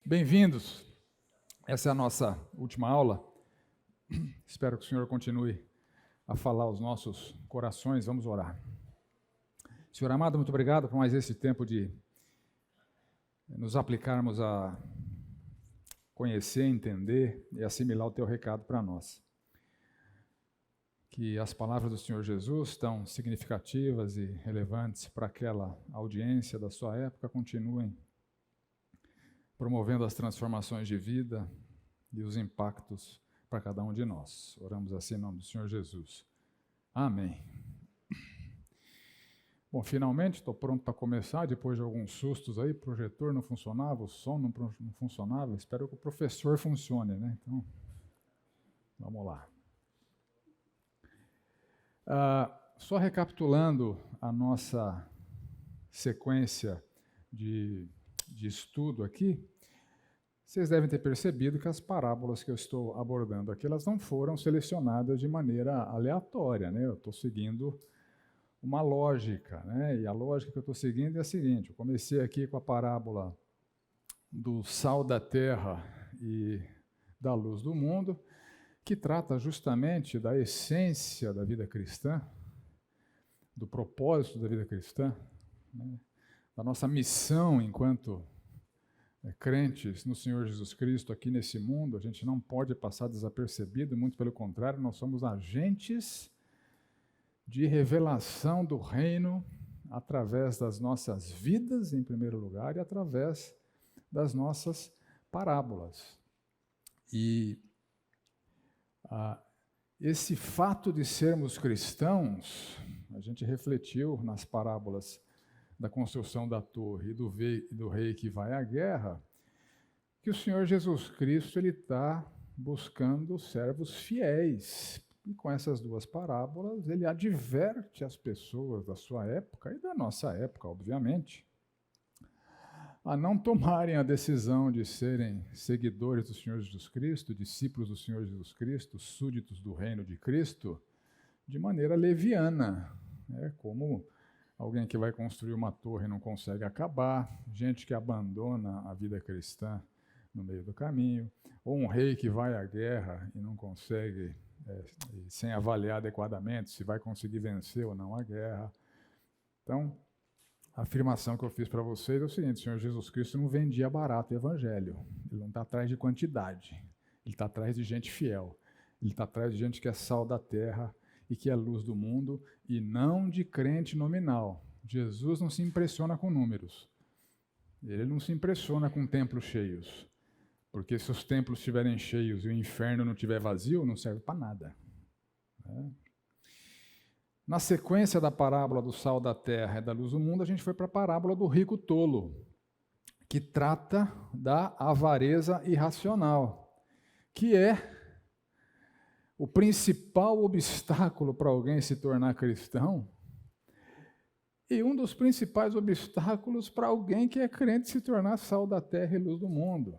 Bem-vindos. Essa é a nossa última aula. Espero que o Senhor continue a falar aos nossos corações. Vamos orar. Senhor amado, muito obrigado por mais esse tempo de nos aplicarmos a conhecer, entender e assimilar o Teu recado para nós. Que as palavras do Senhor Jesus, tão significativas e relevantes para aquela audiência da sua época, continuem promovendo as transformações de vida e os impactos para cada um de nós. Oramos assim em nome do Senhor Jesus. Amém. Bom, finalmente estou pronto para começar, depois de alguns sustos aí, o projetor não funcionava, o som não funcionava, espero que o professor funcione, né? Então, vamos lá. Só recapitulando a nossa sequência de estudo aqui, vocês devem ter percebido que as parábolas que eu estou abordando aqui, elas não foram selecionadas de maneira aleatória, né? Eu estou seguindo uma lógica, né? E a lógica que eu estou seguindo é a seguinte: eu comecei aqui com a parábola do sal da terra e da luz do mundo, que trata justamente da essência da vida cristã, do propósito da vida cristã, né? Da nossa missão enquanto crentes no Senhor Jesus Cristo aqui nesse mundo. A gente não pode passar desapercebido, muito pelo contrário, nós somos agentes de revelação do reino através das nossas vidas, em primeiro lugar, e através das nossas parábolas. E esse fato de sermos cristãos, a gente refletiu nas parábolas da construção da torre e do rei que vai à guerra, que o Senhor Jesus Cristo ele está buscando servos fiéis. E com essas duas parábolas, ele adverte as pessoas da sua época e da nossa época, obviamente, a não tomarem a decisão de serem seguidores do Senhor Jesus Cristo, discípulos do Senhor Jesus Cristo, súditos do reino de Cristo, de maneira leviana, né? Como alguém que vai construir uma torre e não consegue acabar, gente que abandona a vida cristã no meio do caminho, ou um rei que vai à guerra e não consegue, sem avaliar adequadamente se vai conseguir vencer ou não a guerra. Então, a afirmação que eu fiz para vocês é o seguinte: o Senhor Jesus Cristo não vendia barato o evangelho, ele não está atrás de quantidade, ele está atrás de gente fiel, ele está atrás de gente que é sal da terra e que é luz do mundo, e não de crente nominal. Jesus não se impressiona com números. Ele não se impressiona com templos cheios. Porque se os templos estiverem cheios e o inferno não estiver vazio, não serve para nada. Na sequência da parábola do sal da terra e da luz do mundo, a gente foi para a parábola do rico tolo, que trata da avareza irracional, que é o principal obstáculo para alguém se tornar cristão e um dos principais obstáculos para alguém que é crente se tornar sal da terra e luz do mundo.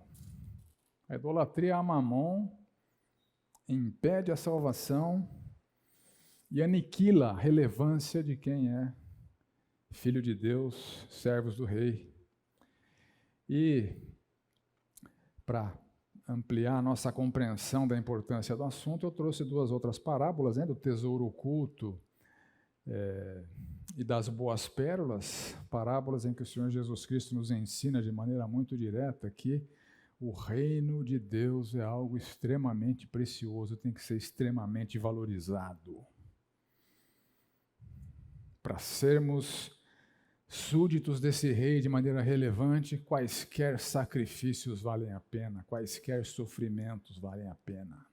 A idolatria a Mamon impede a salvação e aniquila a relevância de quem é filho de Deus, servos do rei. E para ampliar a nossa compreensão da importância do assunto, eu trouxe duas outras parábolas, né, do tesouro oculto e das boas pérolas, parábolas em que o Senhor Jesus Cristo nos ensina de maneira muito direta que o reino de Deus é algo extremamente precioso, tem que ser extremamente valorizado. Para sermos súditos desse rei de maneira relevante, quaisquer sacrifícios valem a pena, quaisquer sofrimentos valem a pena.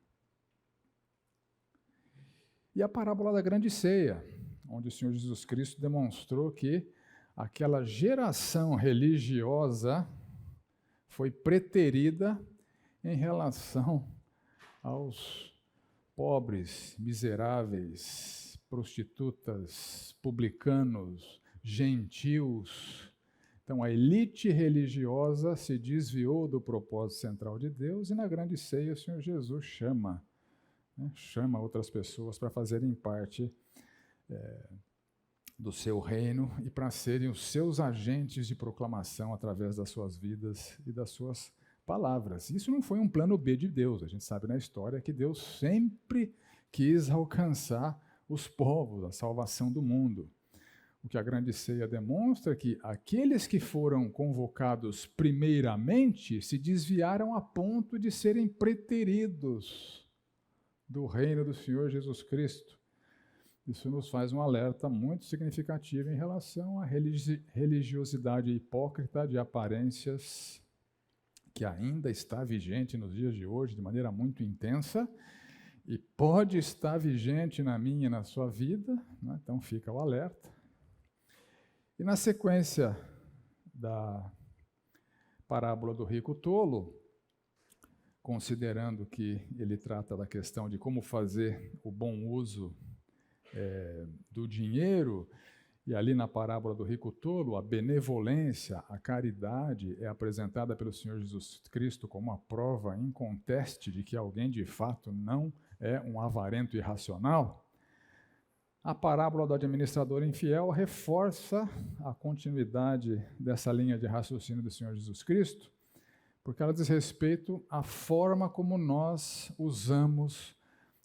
E a parábola da grande ceia, onde o Senhor Jesus Cristo demonstrou que aquela geração religiosa foi preterida em relação aos pobres, miseráveis, prostitutas, publicanos, gentios. Então, a elite religiosa se desviou do propósito central de Deus e na grande ceia o Senhor Jesus chama outras pessoas para fazerem parte do seu reino e para serem os seus agentes de proclamação através das suas vidas e das suas palavras. Isso não foi um plano B de Deus. A gente sabe na história que Deus sempre quis alcançar os povos, a salvação do mundo. O que a grande ceia demonstra é que aqueles que foram convocados primeiramente se desviaram a ponto de serem preteridos do reino do Senhor Jesus Cristo. Isso nos faz um alerta muito significativo em relação à religiosidade hipócrita de aparências que ainda está vigente nos dias de hoje de maneira muito intensa e pode estar vigente na minha e na sua vida, né? Então fica o alerta. E na sequência da parábola do rico tolo, considerando que ele trata da questão de como fazer o bom uso do dinheiro, e ali na parábola do rico tolo, a benevolência, a caridade é apresentada pelo Senhor Jesus Cristo como uma prova inconteste de que alguém de fato não é um avarento irracional. A parábola do administrador infiel reforça a continuidade dessa linha de raciocínio do Senhor Jesus Cristo, porque ela diz respeito à forma como nós usamos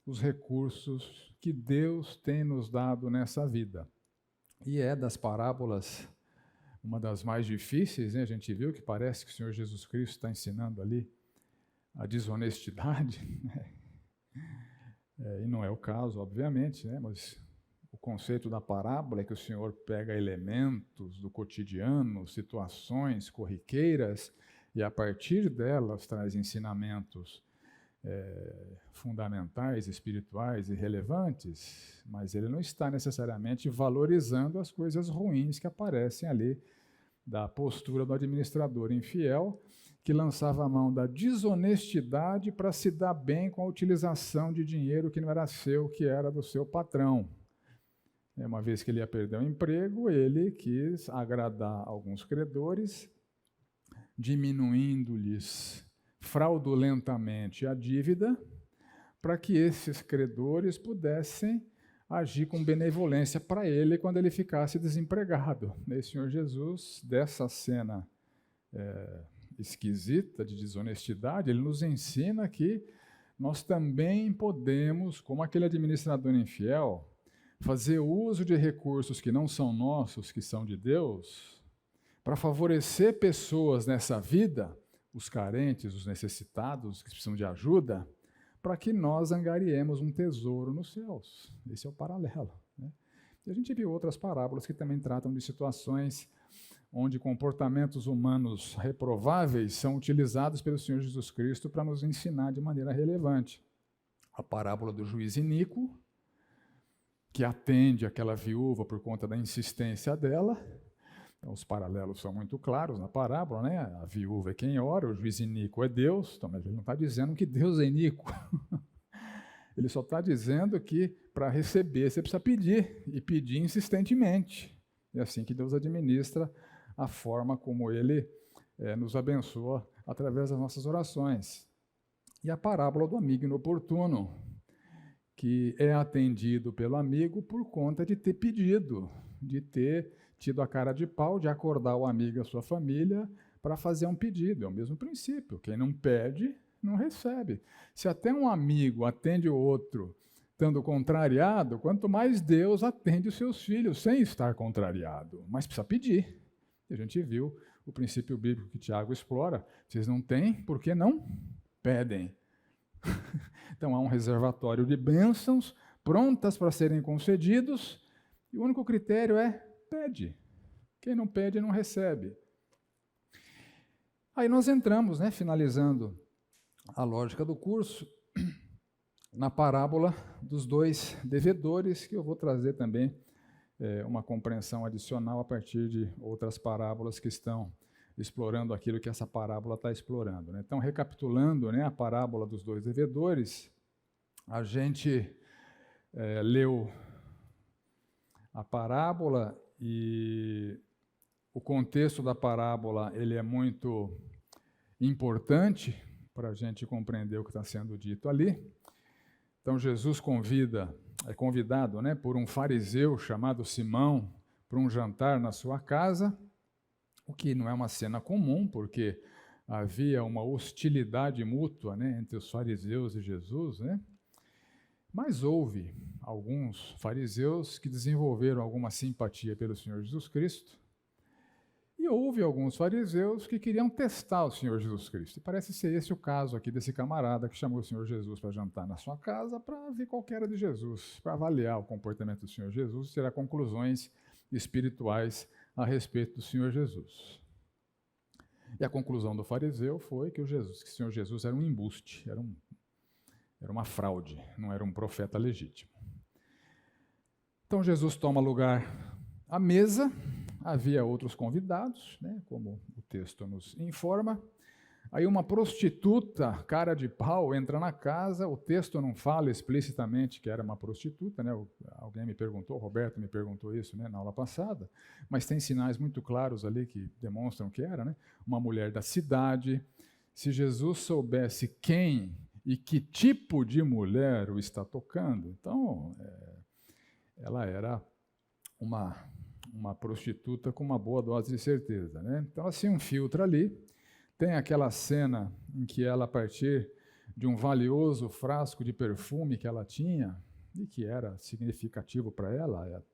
os recursos que Deus tem nos dado nessa vida. E é das parábolas uma das mais difíceis, né? A gente viu que parece que o Senhor Jesus Cristo está ensinando ali a desonestidade, né? E não é o caso, obviamente, né? Mas o conceito da parábola é que o Senhor pega elementos do cotidiano, situações corriqueiras, e a partir delas traz ensinamentos fundamentais, espirituais e relevantes, mas ele não está necessariamente valorizando as coisas ruins que aparecem ali da postura do administrador infiel, que lançava a mão da desonestidade para se dar bem com a utilização de dinheiro que não era seu, que era do seu patrão. Uma vez que ele ia perder o emprego, ele quis agradar alguns credores, diminuindo-lhes fraudulentamente a dívida, para que esses credores pudessem agir com benevolência para ele quando ele ficasse desempregado. E o Senhor Jesus, dessa cena esquisita de desonestidade, ele nos ensina que nós também podemos, como aquele administrador infiel, fazer uso de recursos que não são nossos, que são de Deus, para favorecer pessoas nessa vida, os carentes, os necessitados, que precisam de ajuda, para que nós angariemos um tesouro nos céus. Esse é o paralelo, né? E a gente viu outras parábolas que também tratam de situações onde comportamentos humanos reprováveis são utilizados pelo Senhor Jesus Cristo para nos ensinar de maneira relevante. A parábola do juiz iníquo, que atende aquela viúva por conta da insistência dela. Então, os paralelos são muito claros na parábola, né? A viúva é quem ora, o juiz iníquo é Deus. Então, mas ele não está dizendo que Deus é iníquo. Ele só está dizendo que para receber você precisa pedir, e pedir insistentemente. É assim que Deus administra a forma como Ele nos abençoa através das nossas orações. E a parábola do amigo inoportuno, que é atendido pelo amigo por conta de ter pedido, de ter tido a cara de pau de acordar o amigo e a sua família para fazer um pedido. É o mesmo princípio. Quem não pede, não recebe. Se até um amigo atende o outro estando contrariado, quanto mais Deus atende os seus filhos sem estar contrariado. Mas precisa pedir. E a gente viu o princípio bíblico que Tiago explora. Vocês não têm, por que não pedem? Então há um reservatório de bênçãos prontas para serem concedidos, e o único critério é pede. Quem não pede, não recebe. Aí nós entramos, né, finalizando a lógica do curso, na parábola dos dois devedores, que eu vou trazer também uma compreensão adicional a partir de outras parábolas que estão explorando aquilo que essa parábola está explorando, né? Então, recapitulando, né, a parábola dos dois devedores, a gente leu a parábola e o contexto da parábola ele é muito importante para a gente compreender o que está sendo dito ali. Então, Jesus é convidado, né, por um fariseu chamado Simão para um jantar na sua casa, o que não é uma cena comum, porque havia uma hostilidade mútua, né, entre os fariseus e Jesus, né? Mas houve alguns fariseus que desenvolveram alguma simpatia pelo Senhor Jesus Cristo, e houve alguns fariseus que queriam testar o Senhor Jesus Cristo. E parece ser esse o caso aqui desse camarada que chamou o Senhor Jesus para jantar na sua casa para ver qual que era de Jesus, para avaliar o comportamento do Senhor Jesus e tirar conclusões espirituais a respeito do Senhor Jesus. E a conclusão do fariseu foi que o Senhor Jesus era um embuste, era uma fraude, não era um profeta legítimo. Então Jesus toma lugar à mesa, havia outros convidados, né, como o texto nos informa. Aí uma prostituta, cara de pau, entra na casa, o texto não fala explicitamente que era uma prostituta, né? Alguém me perguntou, o Roberto me perguntou isso, né, na aula passada, mas tem sinais muito claros ali que demonstram que era, né? Uma mulher da cidade. Se Jesus soubesse quem e que tipo de mulher o está tocando, então ela era uma prostituta com uma boa dose de certeza, né? Então ela se infiltra ali. Tem aquela cena em que ela, a partir de um valioso frasco de perfume que ela tinha, e que era significativo para ela,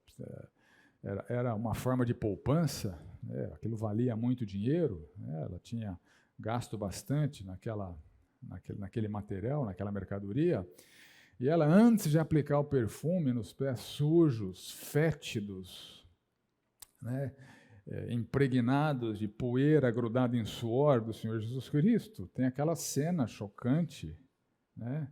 era uma forma de poupança, né? Aquilo valia muito dinheiro, né? Ela tinha gasto bastante naquele material, naquela mercadoria, e ela, antes de aplicar o perfume nos pés sujos, fétidos, né? Impregnados de poeira grudada em suor do Senhor Jesus Cristo, tem aquela cena chocante, né?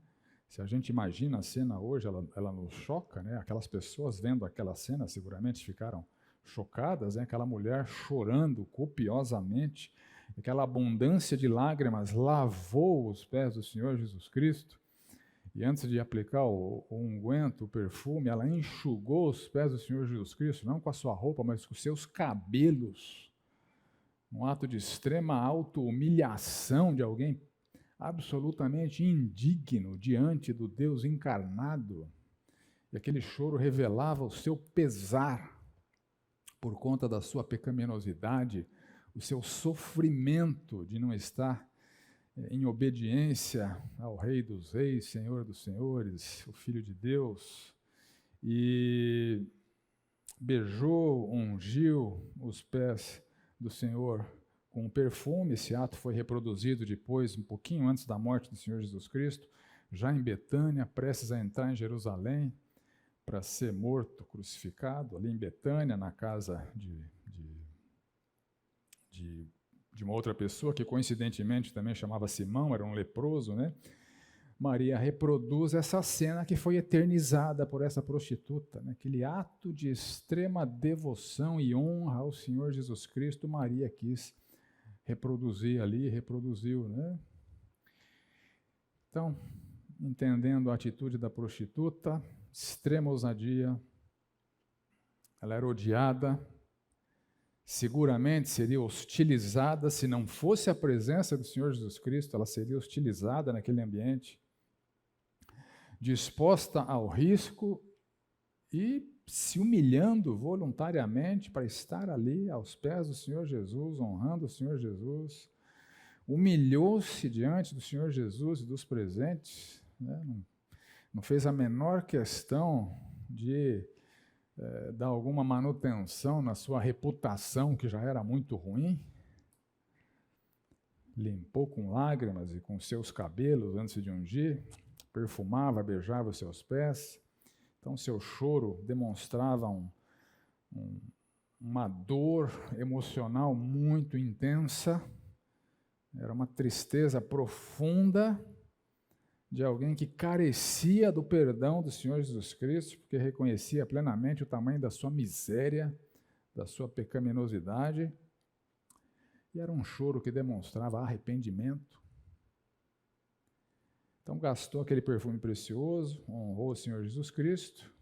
Se a gente imagina a cena hoje, ela nos choca, né? Aquelas pessoas vendo aquela cena seguramente ficaram chocadas, né? Aquela mulher chorando copiosamente, aquela abundância de lágrimas lavou os pés do Senhor Jesus Cristo. E antes de aplicar o unguento, o perfume, ela enxugou os pés do Senhor Jesus Cristo, não com a sua roupa, mas com os seus cabelos. Um ato de extrema auto-humilhação de alguém absolutamente indigno diante do Deus encarnado. E aquele choro revelava o seu pesar por conta da sua pecaminosidade, o seu sofrimento de não estar em obediência ao Rei dos Reis, Senhor dos Senhores, o Filho de Deus, e beijou, ungiu os pés do Senhor com perfume. Esse ato foi reproduzido depois, um pouquinho antes da morte do Senhor Jesus Cristo, já em Betânia, prestes a entrar em Jerusalém para ser morto, crucificado, ali em Betânia, na casa de uma outra pessoa, que coincidentemente também chamava Simão, era um leproso, né? Maria reproduz essa cena que foi eternizada por essa prostituta, né? Aquele ato de extrema devoção e honra ao Senhor Jesus Cristo, Maria quis reproduzir ali, reproduziu, né? Então, entendendo a atitude da prostituta, extrema ousadia, ela era odiada, seguramente seria hostilizada, se não fosse a presença do Senhor Jesus Cristo, ela seria hostilizada naquele ambiente, disposta ao risco e se humilhando voluntariamente para estar ali aos pés do Senhor Jesus, honrando o Senhor Jesus, humilhou-se diante do Senhor Jesus e dos presentes, né? Não fez a menor questão de dar alguma manutenção na sua reputação, que já era muito ruim. Limpou com lágrimas e com seus cabelos antes de ungir, perfumava, beijava os seus pés. Então, seu choro demonstrava uma dor emocional muito intensa, era uma tristeza profunda de alguém que carecia do perdão do Senhor Jesus Cristo, porque reconhecia plenamente o tamanho da sua miséria, da sua pecaminosidade, e era um choro que demonstrava arrependimento. Então gastou aquele perfume precioso, honrou o Senhor Jesus Cristo,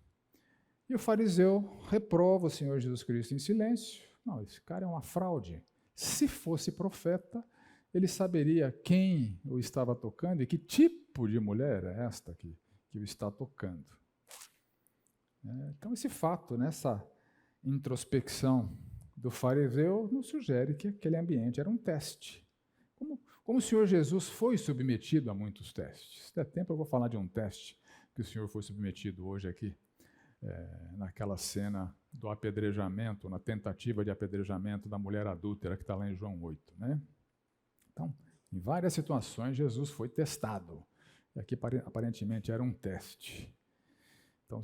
e o fariseu reprova o Senhor Jesus Cristo em silêncio. Não, esse cara é uma fraude. Se fosse profeta, ele saberia quem o estava tocando e que tipo de mulher é esta que o está tocando. Então, esse fato, essa introspecção do fariseu, nos sugere que aquele ambiente era um teste. Como Como o Senhor Jesus foi submetido a muitos testes. Se der tempo, eu vou falar de um teste que o Senhor foi submetido hoje aqui, naquela cena do apedrejamento, na tentativa de apedrejamento da mulher adúltera que está lá em João 8. Né? Então, em várias situações, Jesus foi testado. E aqui, aparentemente, era um teste. Então,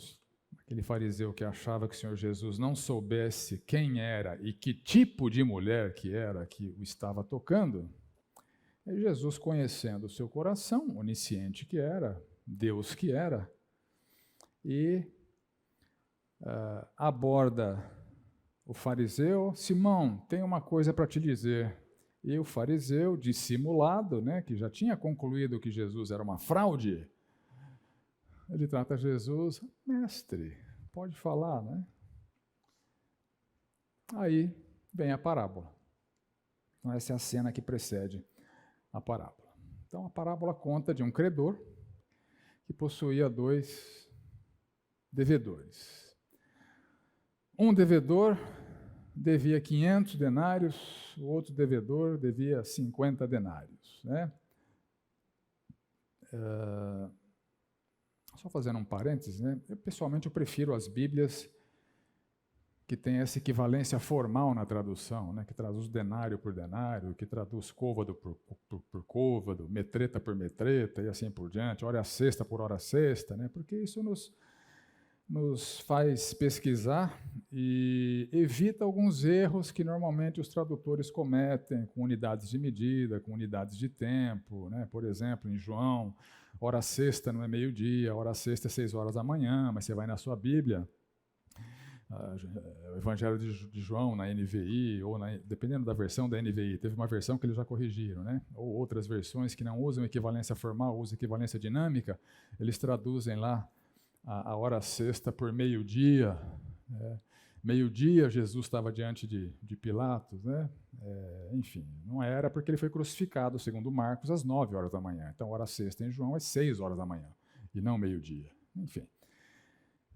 aquele fariseu que achava que o Senhor Jesus não soubesse quem era e que tipo de mulher que era que o estava tocando, Jesus, conhecendo o seu coração, onisciente que era, Deus que era, e aborda o fariseu: Simão, tenho uma coisa para te dizer. E o fariseu, dissimulado, né, que já tinha concluído que Jesus era uma fraude, ele trata Jesus: mestre, pode falar, né? Aí vem a parábola. Então essa é a cena que precede a parábola. Então a parábola conta de um credor que possuía 2 devedores. Um devedor devia 500 denários, o outro devedor devia 50 denários. Né? Só fazendo um parênteses, né? Pessoalmente eu prefiro as Bíblias que têm essa equivalência formal na tradução, né? Que traduz denário por denário, que traduz côvado por côvado, metreta por metreta e assim por diante, hora sexta por hora sexta, né? Porque isso nos faz pesquisar e evita alguns erros que normalmente os tradutores cometem com unidades de medida, com unidades de tempo. Né? Por exemplo, em João, hora sexta não é meio-dia, hora sexta é 6 horas da manhã, mas você vai na sua Bíblia, o Evangelho de João na NVI, ou dependendo da versão da NVI, teve uma versão que eles já corrigiram, né? Ou outras versões que não usam equivalência formal, usam equivalência dinâmica, eles traduzem lá a hora sexta por meio-dia. Meio-dia Jesus estava diante de Pilatos, né? Enfim, não era porque ele foi crucificado, segundo Marcos, às 9 horas da manhã. Então, hora sexta em João é 6 horas da manhã, e não meio-dia. Enfim,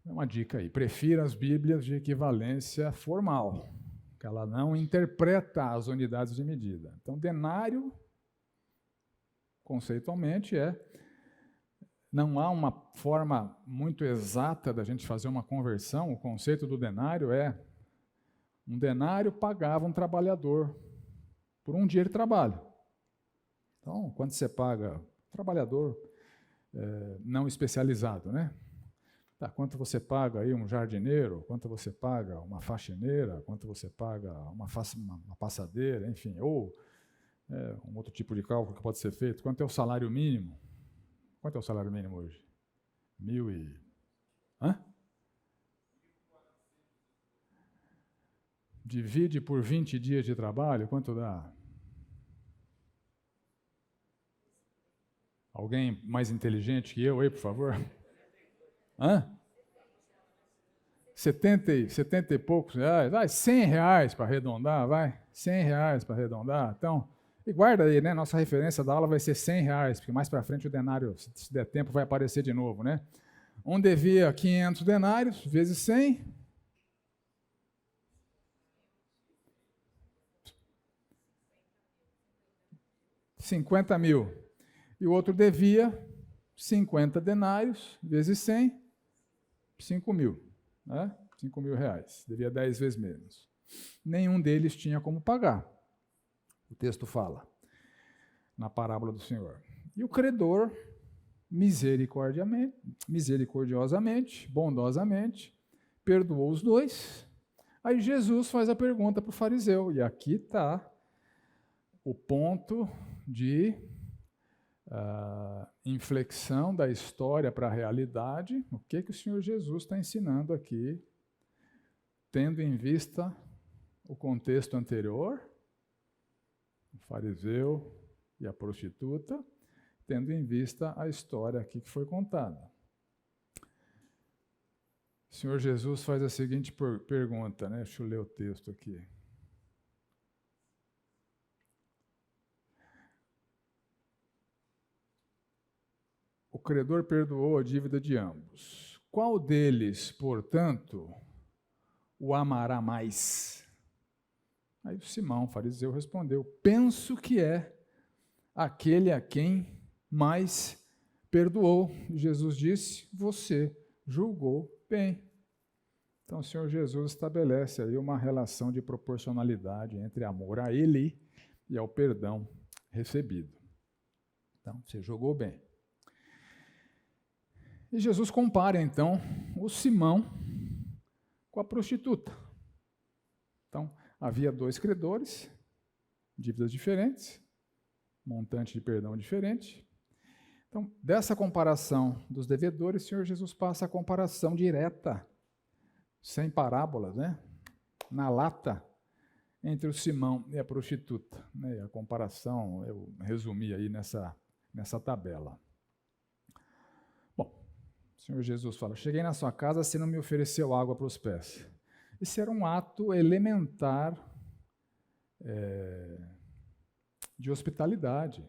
é uma dica aí. Prefira as Bíblias de equivalência formal, que ela não interpreta as unidades de medida. Então, denário, conceitualmente, não há uma forma muito exata da gente fazer uma conversão. O conceito do denário um denário pagava um trabalhador por um dia de trabalho. Então, quando você paga trabalhador não especializado, né? Tá, quanto você paga aí um jardineiro, quanto você paga uma faxineira, quanto você paga uma passadeira, enfim, ou um outro tipo de cálculo que pode ser feito. Quanto é o salário mínimo? Quanto é o salário mínimo hoje? 1.000 e... Hã? Divide por 20 dias de trabalho, quanto dá? Alguém mais inteligente que eu aí, por favor? Hã? 70 e poucos reais? Vai, 100 reais para arredondar, vai. 100 reais para arredondar. Então, e guarda aí, né? Nossa referência da aula vai ser 100 reais, porque mais para frente o denário, se der tempo, vai aparecer de novo, né? Um devia 500 denários, vezes 100. $50 mil. E o outro devia 50 denários, vezes 100, 5 mil. Né? 5 mil reais. Devia 10 vezes menos. Nenhum deles tinha como pagar. O texto fala, na parábola do Senhor. E o credor, misericordiosamente, bondosamente, perdoou os 2. Aí Jesus faz a pergunta para o fariseu, e aqui está o ponto de inflexão da história para a realidade. O que o Senhor Jesus está ensinando aqui, tendo em vista o contexto anterior, o fariseu e a prostituta, tendo em vista a história aqui que foi contada. O Senhor Jesus faz a seguinte pergunta, né? Deixa eu ler o texto aqui. O credor perdoou a dívida de ambos. Qual deles, portanto, o amará mais? Aí o Simão, fariseu, respondeu: penso que é aquele a quem mais perdoou. Jesus disse: você julgou bem. Então, o Senhor Jesus estabelece aí uma relação de proporcionalidade entre amor a Ele e ao perdão recebido. Então, você julgou bem. E Jesus compara, então, o Simão com a prostituta. Então, havia 2 credores, dívidas diferentes, montante de perdão diferente. Então, dessa comparação dos devedores, o Senhor Jesus passa a comparação direta, sem parábolas, né? Na lata, entre o Simão e a prostituta. Né? A comparação eu resumi aí nessa tabela. Bom, o Senhor Jesus fala: cheguei na sua casa, você não me ofereceu água para os pés. Isso era um ato elementar de hospitalidade.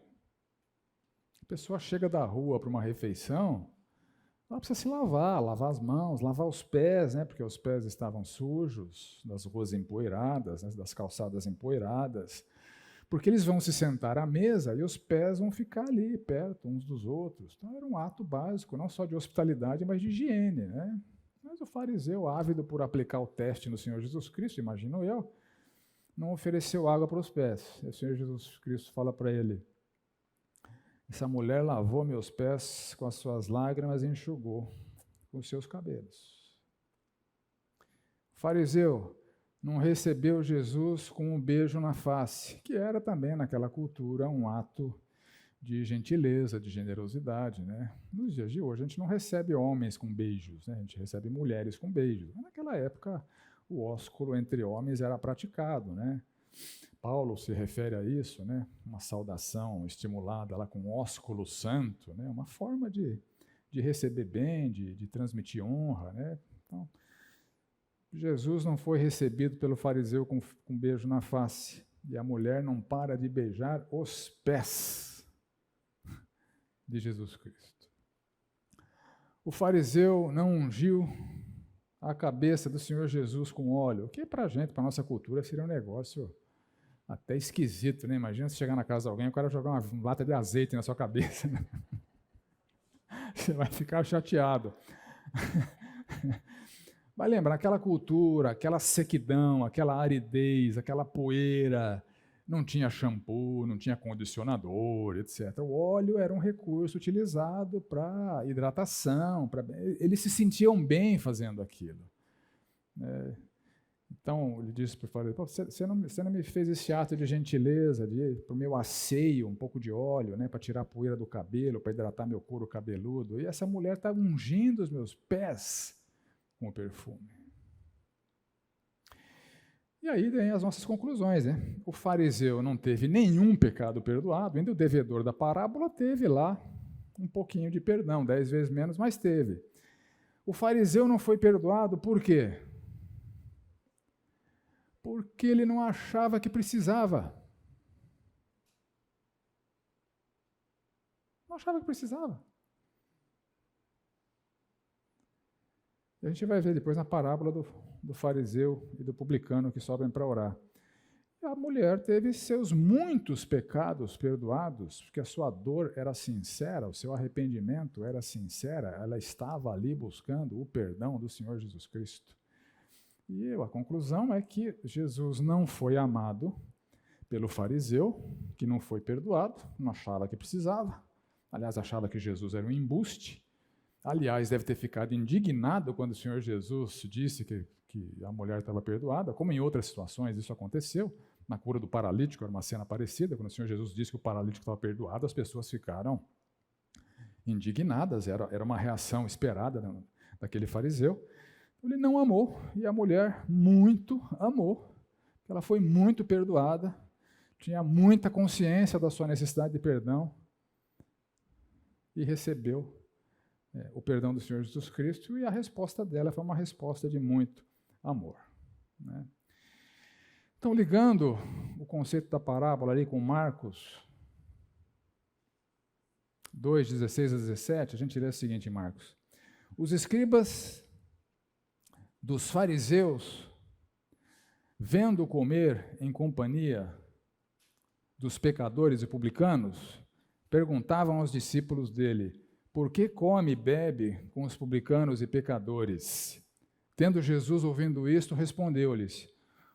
A pessoa chega da rua para uma refeição, ela precisa se lavar as mãos, lavar os pés, né, porque os pés estavam sujos, das ruas empoeiradas, né, das calçadas empoeiradas, porque eles vão se sentar à mesa e os pés vão ficar ali, perto uns dos outros. Então era um ato básico, não só de hospitalidade, mas de higiene. Né? Mas o fariseu, ávido por aplicar o teste no Senhor Jesus Cristo, imagino eu, não ofereceu água para os pés. E o Senhor Jesus Cristo fala para ele: essa mulher lavou meus pés com as suas lágrimas e enxugou com os seus cabelos. O fariseu não recebeu Jesus com um beijo na face, que era também naquela cultura um ato de gentileza, de generosidade. Né? Nos dias de hoje a gente não recebe homens com beijos, né? A gente recebe mulheres com beijos. Mas naquela época o ósculo entre homens era praticado, né? Paulo se refere a isso, né? Uma saudação estimulada lá com ósculo santo, né? Uma forma de receber bem, de transmitir honra. Né? Então, Jesus não foi recebido pelo fariseu com um beijo na face, e a mulher não para de beijar os pés de Jesus Cristo. O fariseu não ungiu a cabeça do Senhor Jesus com óleo, o que para a gente, para a nossa cultura, seria um negócio até esquisito, né? Imagina você chegar na casa de alguém e o cara jogar uma lata de azeite na sua cabeça. Né? Você vai ficar chateado. Vai lembrar, aquela cultura, aquela sequidão, aquela aridez, aquela poeira, não tinha shampoo, não tinha condicionador, etc. O óleo era um recurso utilizado para hidratação, eles se sentiam bem fazendo aquilo. Então, ele disse para o fariseu: você não me fez esse ato de gentileza, para o meu asseio, um pouco de óleo, né, para tirar a poeira do cabelo, para hidratar meu couro cabeludo. E essa mulher está ungindo os meus pés com o perfume. E aí vem as nossas conclusões. Né? O fariseu não teve nenhum pecado perdoado, ainda o devedor da parábola teve lá um pouquinho de perdão, 10 vezes menos, mas teve. O fariseu não foi perdoado por quê? Porque ele não achava que precisava. Não achava que precisava. E a gente vai ver depois na parábola do fariseu e do publicano que sobem para orar. E a mulher teve seus muitos pecados perdoados, porque a sua dor era sincera, o seu arrependimento era sincero, ela estava ali buscando o perdão do Senhor Jesus Cristo. E a conclusão é que Jesus não foi amado pelo fariseu, que não foi perdoado, não achava que precisava. Aliás, achava que Jesus era um embuste. Aliás, deve ter ficado indignado quando o Senhor Jesus disse que a mulher estava perdoada, como em outras situações isso aconteceu. Na cura do paralítico era uma cena parecida, quando o Senhor Jesus disse que o paralítico estava perdoado, as pessoas ficaram indignadas, era uma reação esperada daquele fariseu. Ele não amou, e a mulher muito amou. Ela foi muito perdoada, tinha muita consciência da sua necessidade de perdão e recebeu o perdão do Senhor Jesus Cristo, e a resposta dela foi uma resposta de muito amor. Né? Então, ligando o conceito da parábola ali com Marcos 2, 16 a 17, a gente lê o seguinte em Marcos: os escribas dos fariseus, vendo comer em companhia dos pecadores e publicanos, perguntavam aos discípulos dele: por que come e bebe com os publicanos e pecadores? Tendo Jesus ouvindo isto, respondeu-lhes: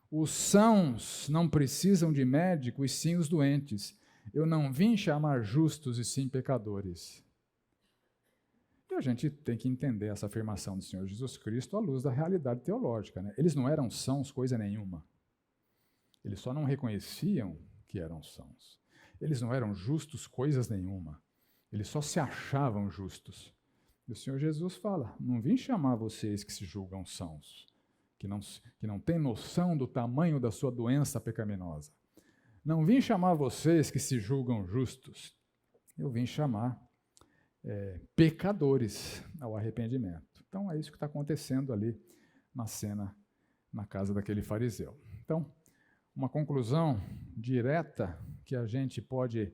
os sãos não precisam de médico, e sim os doentes. Eu não vim chamar justos, e sim pecadores. E a gente tem que entender essa afirmação do Senhor Jesus Cristo à luz da realidade teológica, né? Eles não eram sãos coisa nenhuma. Eles só não reconheciam que eram sãos. Eles não eram justos coisas nenhuma. Eles só se achavam justos. E o Senhor Jesus fala: não vim chamar vocês que se julgam sãos, que não têm noção do tamanho da sua doença pecaminosa. Não vim chamar vocês que se julgam justos. Eu vim chamar pecadores ao arrependimento. Então é isso que está acontecendo ali na cena, na casa daquele fariseu. Então, uma conclusão direta que a gente pode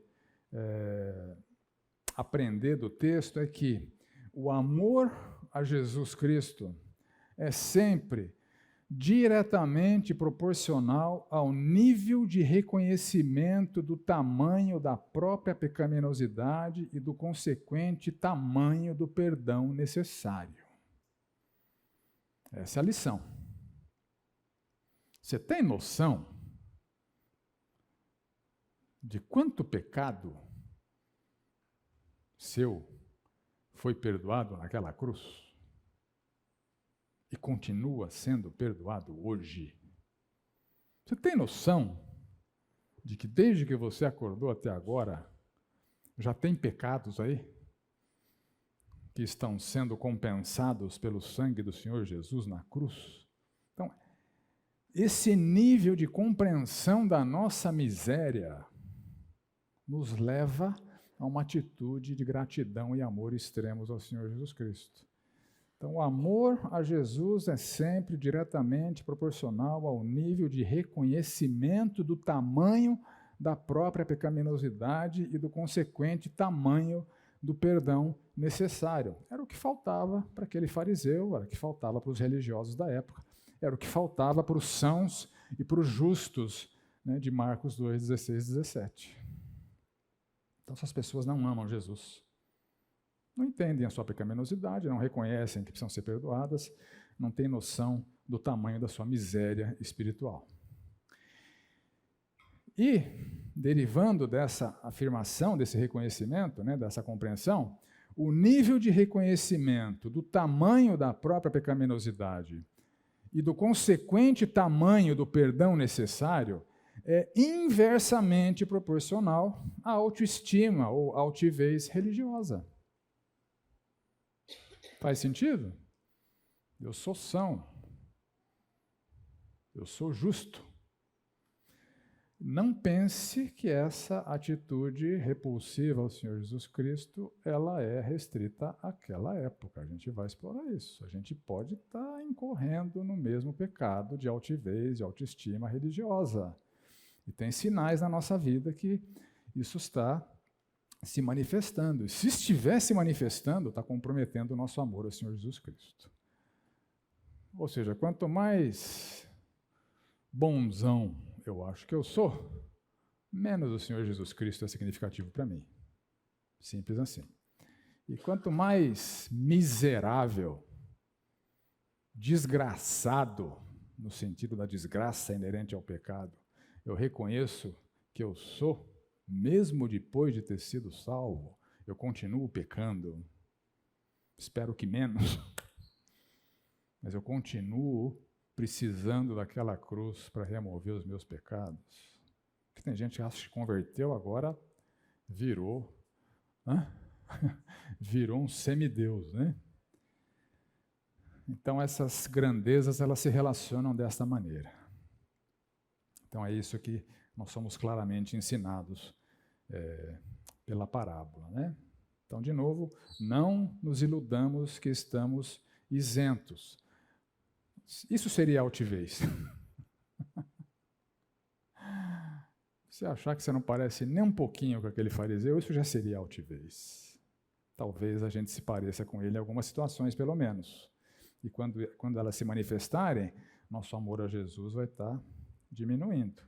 aprender do texto é que o amor a Jesus Cristo é sempre diretamente proporcional ao nível de reconhecimento do tamanho da própria pecaminosidade e do consequente tamanho do perdão necessário. Essa é a lição. Você tem noção de quanto pecado seu foi perdoado naquela cruz? E continua sendo perdoado hoje? Você tem noção de que desde que você acordou até agora, já tem pecados aí que estão sendo compensados pelo sangue do Senhor Jesus na cruz? Então, esse nível de compreensão da nossa miséria nos leva a uma atitude de gratidão e amor extremos ao Senhor Jesus Cristo. Então, o amor a Jesus é sempre diretamente proporcional ao nível de reconhecimento do tamanho da própria pecaminosidade e do consequente tamanho do perdão necessário. Era o que faltava para aquele fariseu, era o que faltava para os religiosos da época, era o que faltava para os sãos e para os justos, né, de Marcos 2, 16 e 17. Então, essas pessoas não amam Jesus. Não entendem a sua pecaminosidade, não reconhecem que precisam ser perdoadas, não têm noção do tamanho da sua miséria espiritual. E, derivando dessa afirmação, desse reconhecimento, né, dessa compreensão, o nível de reconhecimento do tamanho da própria pecaminosidade e do consequente tamanho do perdão necessário é inversamente proporcional à autoestima ou altivez religiosa. Faz sentido? Eu sou são. Eu sou justo. Não pense que essa atitude repulsiva ao Senhor Jesus Cristo, ela é restrita àquela época. A gente vai explorar isso. A gente pode estar incorrendo no mesmo pecado de altivez, de autoestima religiosa. E tem sinais na nossa vida que isso está se manifestando. E se estiver se manifestando, está comprometendo o nosso amor ao Senhor Jesus Cristo. Ou seja, quanto mais bonzão eu acho que eu sou, menos o Senhor Jesus Cristo é significativo para mim. Simples assim. E quanto mais miserável, desgraçado, no sentido da desgraça inerente ao pecado, eu reconheço que eu sou, mesmo depois de ter sido salvo, eu continuo pecando. Espero que menos. Mas eu continuo precisando daquela cruz para remover os meus pecados. Porque tem gente que acha que se converteu, agora virou um semideus, né? Então essas grandezas, elas se relacionam desta maneira. Então é isso que nós somos claramente ensinados pela parábola, né? Então, de novo, não nos iludamos que estamos isentos. Isso seria altivez. Se achar que você não parece nem um pouquinho com aquele fariseu, isso já seria altivez. Talvez a gente se pareça com ele em algumas situações, pelo menos. E quando elas se manifestarem, nosso amor a Jesus vai estar diminuindo.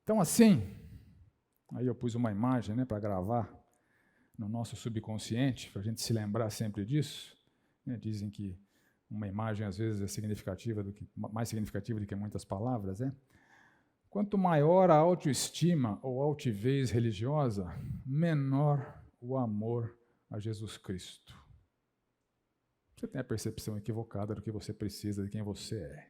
Então, assim, aí eu pus uma imagem, né, para gravar no nosso subconsciente, para a gente se lembrar sempre disso. Né? Dizem que uma imagem, às vezes, é mais significativa do que muitas palavras. Né? Quanto maior a autoestima ou altivez religiosa, menor o amor a Jesus Cristo. Você tem a percepção equivocada do que você precisa, de quem você é.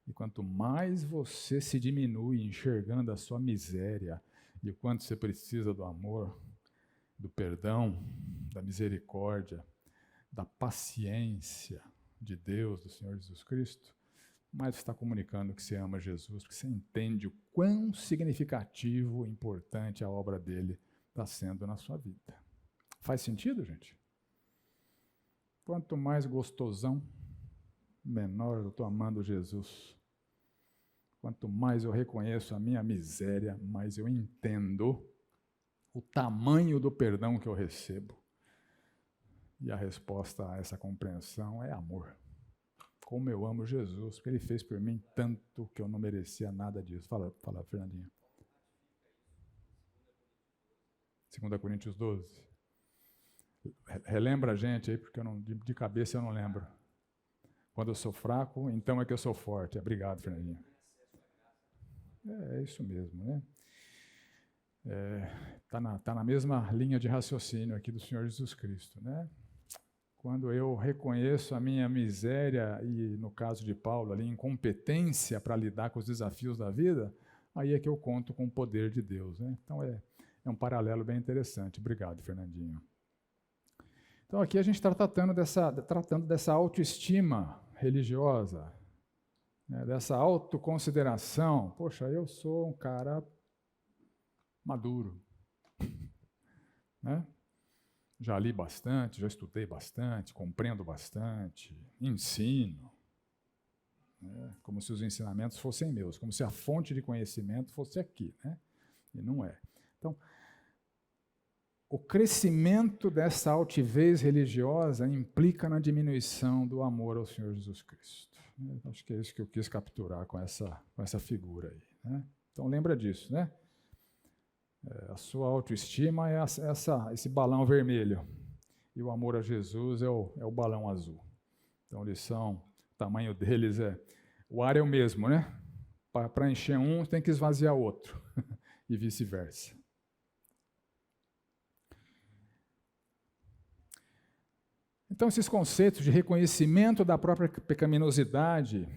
E quanto mais você se diminui enxergando a sua miséria e o quanto você precisa do amor, do perdão, da misericórdia, da paciência de Deus, do Senhor Jesus Cristo, mais você está comunicando que você ama Jesus, porque você entende o quão significativo e importante a obra dele está sendo na sua vida. Faz sentido, gente? Quanto mais gostosão, menor eu estou amando Jesus. Quanto mais eu reconheço a minha miséria, mais eu entendo o tamanho do perdão que eu recebo. E a resposta a essa compreensão é amor. Como eu amo Jesus, porque ele fez por mim tanto que eu não merecia nada disso. Fala, Fernandinho. 2 Coríntios 12. Relembra a gente aí, porque de cabeça eu não lembro. Quando eu sou fraco, então é que eu sou forte. Obrigado, Fernandinho. É isso mesmo, né? Tá na mesma linha de raciocínio aqui do Senhor Jesus Cristo, né? Quando eu reconheço a minha miséria e, no caso de Paulo, ali, incompetência para lidar com os desafios da vida, aí é que eu conto com o poder de Deus, né? Então é um paralelo bem interessante. Obrigado, Fernandinho. Então aqui a gente está tratando dessa autoestima religiosa, né, dessa autoconsideração. Poxa, eu sou um cara maduro, né? Já li bastante, já estudei bastante, compreendo bastante, ensino, né? Como se os ensinamentos fossem meus, como se a fonte de conhecimento fosse aqui, né? E não é. Então, o crescimento dessa altivez religiosa implica na diminuição do amor ao Senhor Jesus Cristo. Acho que é isso que eu quis capturar com essa figura aí, né? Então lembra disso, né? A sua autoestima é esse balão vermelho e o amor a Jesus é o balão azul. Então o tamanho deles o ar é o mesmo, né? Para encher um tem que esvaziar o outro e vice-versa. Então, esses conceitos de reconhecimento da própria pecaminosidade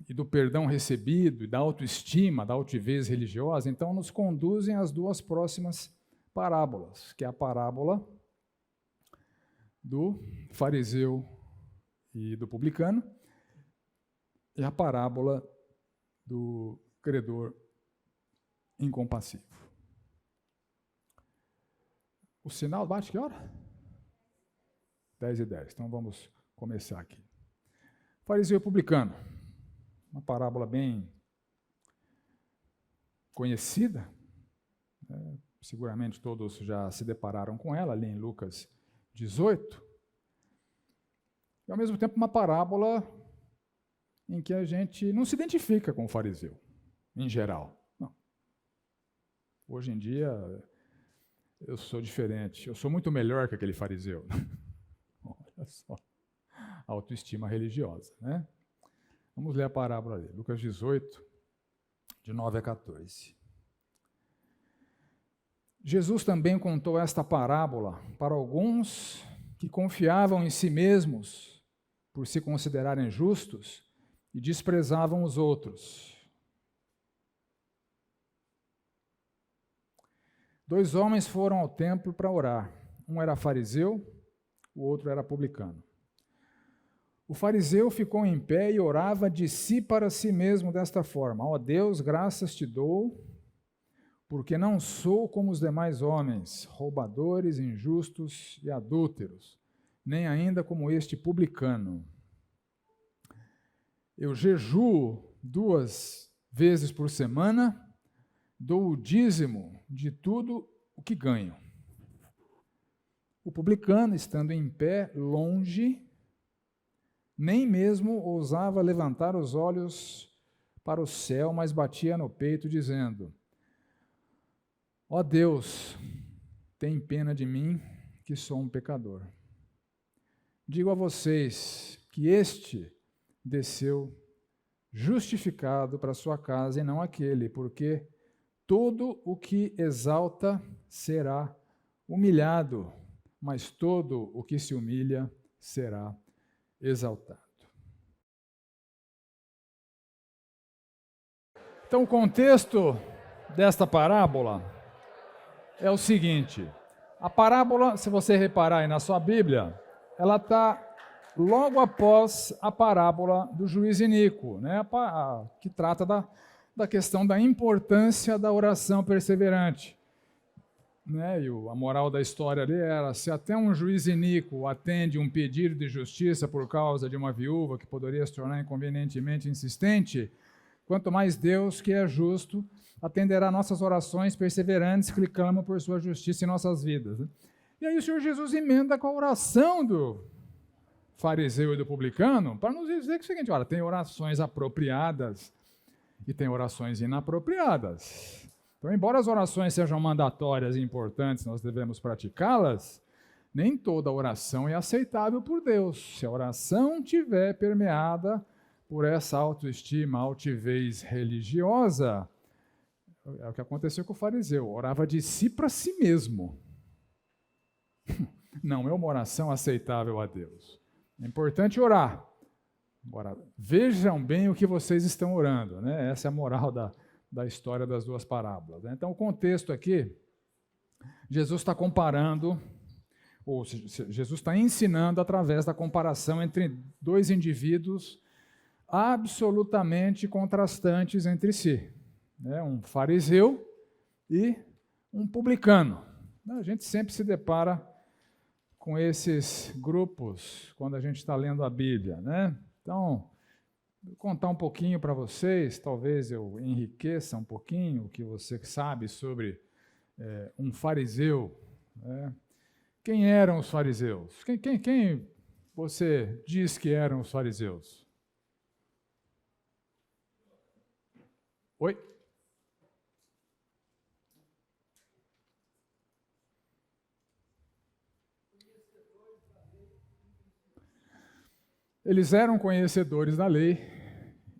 e do perdão recebido, e da autoestima, da altivez religiosa, então nos conduzem às duas próximas parábolas, que é a parábola do fariseu e do publicano e a parábola do credor incompassivo. O sinal bate que hora? 10:10. Então vamos começar aqui. Fariseu e publicano. Uma parábola bem conhecida. Seguramente todos já se depararam com ela, ali em Lucas 18. E ao mesmo tempo uma parábola em que a gente não se identifica com o fariseu, em geral. Não. Hoje em dia eu sou diferente, eu sou muito melhor que aquele fariseu. Olha só, autoestima religiosa, né? Vamos ler a parábola ali, Lucas 18, de 9 a 14. Jesus também contou esta parábola para alguns que confiavam em si mesmos por se considerarem justos e desprezavam os outros. 2 homens foram ao templo para orar. Um era fariseu, o outro era publicano. O fariseu ficou em pé e orava de si para si mesmo desta forma: ó Deus, graças te dou, porque não sou como os demais homens, roubadores, injustos e adúlteros, nem ainda como este publicano. Eu jejuo 2 vezes por semana, dou o dízimo de tudo o que ganho. O publicano, estando em pé, longe, nem mesmo ousava levantar os olhos para o céu, mas batia no peito, dizendo: Ó Deus, tem pena de mim, que sou um pecador. Digo a vocês que este desceu justificado para sua casa e não aquele, porque todo o que exalta será humilhado, mas todo o que se humilha será exaltado. Então, o contexto desta parábola é o seguinte: a parábola, se você reparar aí na sua Bíblia, ela está logo após a parábola do juiz iníquo, né? Que trata da questão da importância da oração perseverante. Né? E a moral da história ali era: se até um juiz iníquo atende um pedido de justiça por causa de uma viúva que poderia se tornar inconvenientemente insistente, quanto mais Deus, que é justo, atenderá nossas orações perseverantes que clamam por sua justiça em nossas vidas. E aí o Senhor Jesus emenda com a oração do fariseu e do publicano, para nos dizer que é o seguinte: olha, tem orações apropriadas e tem orações inapropriadas. Então, embora as orações sejam mandatórias e importantes, nós devemos praticá-las, nem toda oração é aceitável por Deus. Se a oração estiver permeada por essa autoestima, altivez religiosa, é o que aconteceu com o fariseu, orava de si para si mesmo. Não é uma oração aceitável a Deus. É importante orar. Agora, vejam bem o que vocês estão orando, né? Essa é a moral da história das duas parábolas. Né? Então, o contexto aqui, Jesus está comparando, ou Jesus está ensinando através da comparação entre dois indivíduos absolutamente contrastantes entre si. Né? Um fariseu e um publicano. A gente sempre se depara com esses grupos quando a gente está lendo a Bíblia. Né? Então, vou contar um pouquinho para vocês, talvez eu enriqueça um pouquinho o que você sabe sobre um fariseu. Né? Quem eram os fariseus? Quem você diz que eram os fariseus? Oi? Eles eram conhecedores da lei,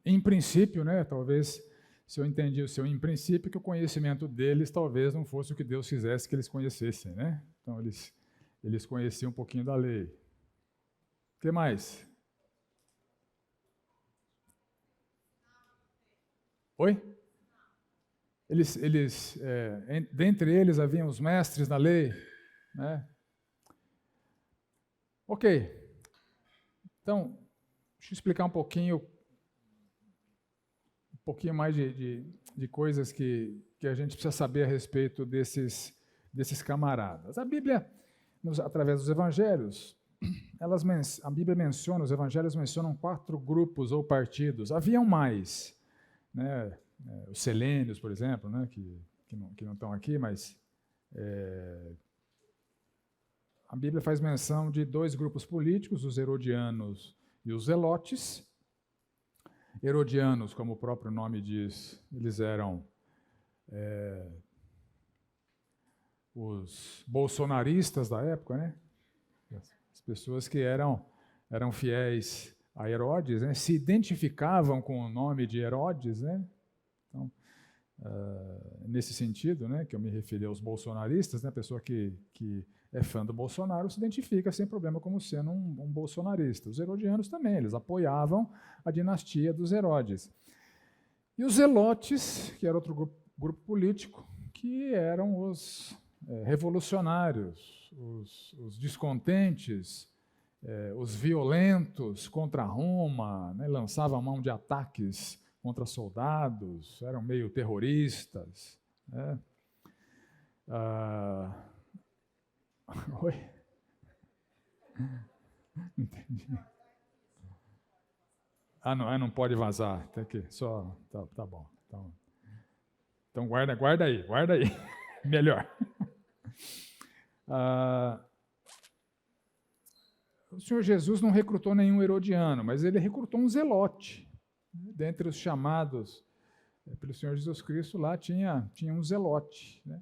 em princípio, né? Talvez, se eu entendi o seu em princípio, que o conhecimento deles talvez não fosse o que Deus quisesse que eles conhecessem, né? Então, eles conheciam um pouquinho da lei. O que mais? Oi? Dentre eles haviam os mestres da lei, né? Ok. Então, deixa eu explicar um pouquinho mais de coisas que a gente precisa saber a respeito desses camaradas. A Bíblia, através dos evangelhos, a Bíblia menciona, os evangelhos mencionam 4 grupos ou partidos. Haviam mais, né? Os selênios, por exemplo, né? que não estão aqui, mas a Bíblia faz menção de 2 grupos políticos, os herodianos e os zelotes. Herodianos, como o próprio nome diz, eles eram os bolsonaristas da época, né? As pessoas que eram fiéis a Herodes, né? Se identificavam com o nome de Herodes, né? Então, nesse sentido, né, que eu me referi aos bolsonaristas, né? A pessoa que é fã do Bolsonaro se identifica sem problema como sendo um bolsonarista. Os herodianos também, eles apoiavam a dinastia dos Herodes. E os zelotes, que era outro grupo político, que eram os revolucionários, os descontentes, os violentos contra Roma, né, lançavam mão de ataques contra soldados, eram meio terroristas. Né? Oi? Entendi. Não pode vazar. Tem que só. Tá bom. Então guarda aí. Melhor. O Senhor Jesus não recrutou nenhum herodiano, mas ele recrutou um zelote. Dentre os chamados pelo Senhor Jesus Cristo, lá tinha um zelote. Né?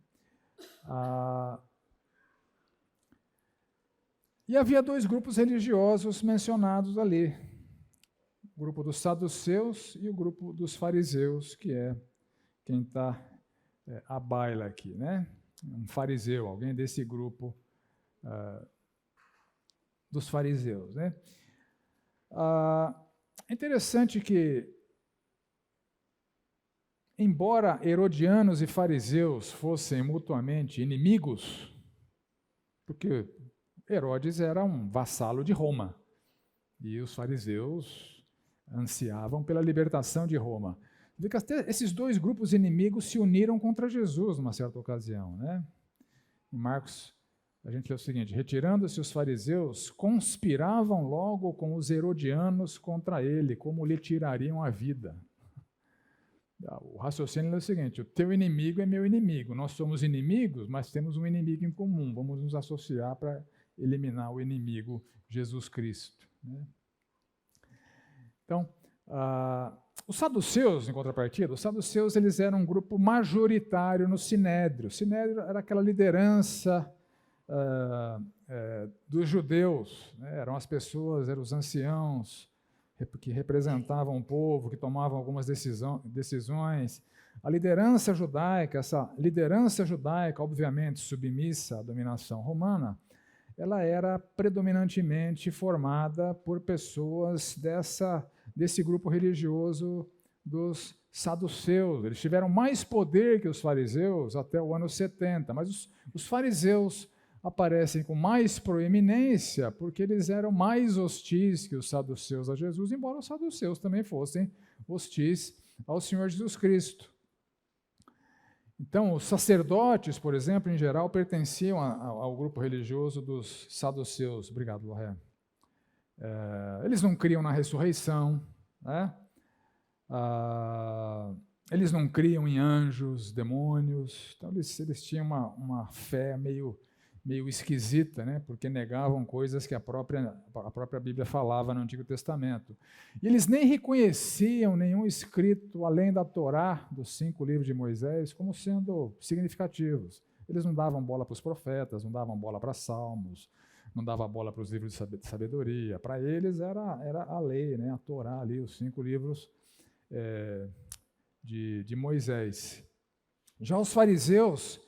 E havia dois grupos religiosos mencionados ali. O grupo dos saduceus e o grupo dos fariseus, que é quem está à baila aqui, né? Um fariseu, alguém desse grupo dos fariseus, né? É interessante que, embora herodianos e fariseus fossem mutuamente inimigos, porque Herodes era um vassalo de Roma e os fariseus ansiavam pela libertação de Roma. Até esses dois grupos inimigos se uniram contra Jesus numa certa ocasião, né? Em Marcos, a gente lê o seguinte: retirando-se os fariseus, conspiravam logo com os herodianos contra ele, como lhe tirariam a vida. O raciocínio é o seguinte: o teu inimigo é meu inimigo, nós somos inimigos, mas temos um inimigo em comum, vamos nos associar para eliminar o inimigo Jesus Cristo, né? Então, os saduceus, em contrapartida, os saduceus eles eram um grupo majoritário no Sinédrio. O Sinédrio era aquela liderança dos judeus, né? Eram as pessoas, eram os anciãos que representavam o povo, que tomavam algumas decisões. A liderança judaica, essa liderança judaica, obviamente submissa à dominação romana, ela era predominantemente formada por pessoas desse grupo religioso dos saduceus. Eles tiveram mais poder que os fariseus até o ano 70, mas os fariseus aparecem com mais proeminência porque eles eram mais hostis que os saduceus a Jesus, embora os saduceus também fossem hostis ao Senhor Jesus Cristo. Então, os sacerdotes, por exemplo, em geral, pertenciam ao grupo religioso dos saduceus. Obrigado, Loré. Eles não criam na ressurreição, né? Eles não criam em anjos, demônios. Então, eles tinham uma fé meio esquisita, né? Porque negavam coisas que a própria Bíblia falava no Antigo Testamento. E eles nem reconheciam nenhum escrito além da Torá, dos 5 livros de Moisés, como sendo significativos. Eles não davam bola para os profetas, não davam bola para salmos, não davam bola para os livros de sabedoria. Para eles era a lei, né? A Torá ali, os 5 livros de Moisés. Já os fariseus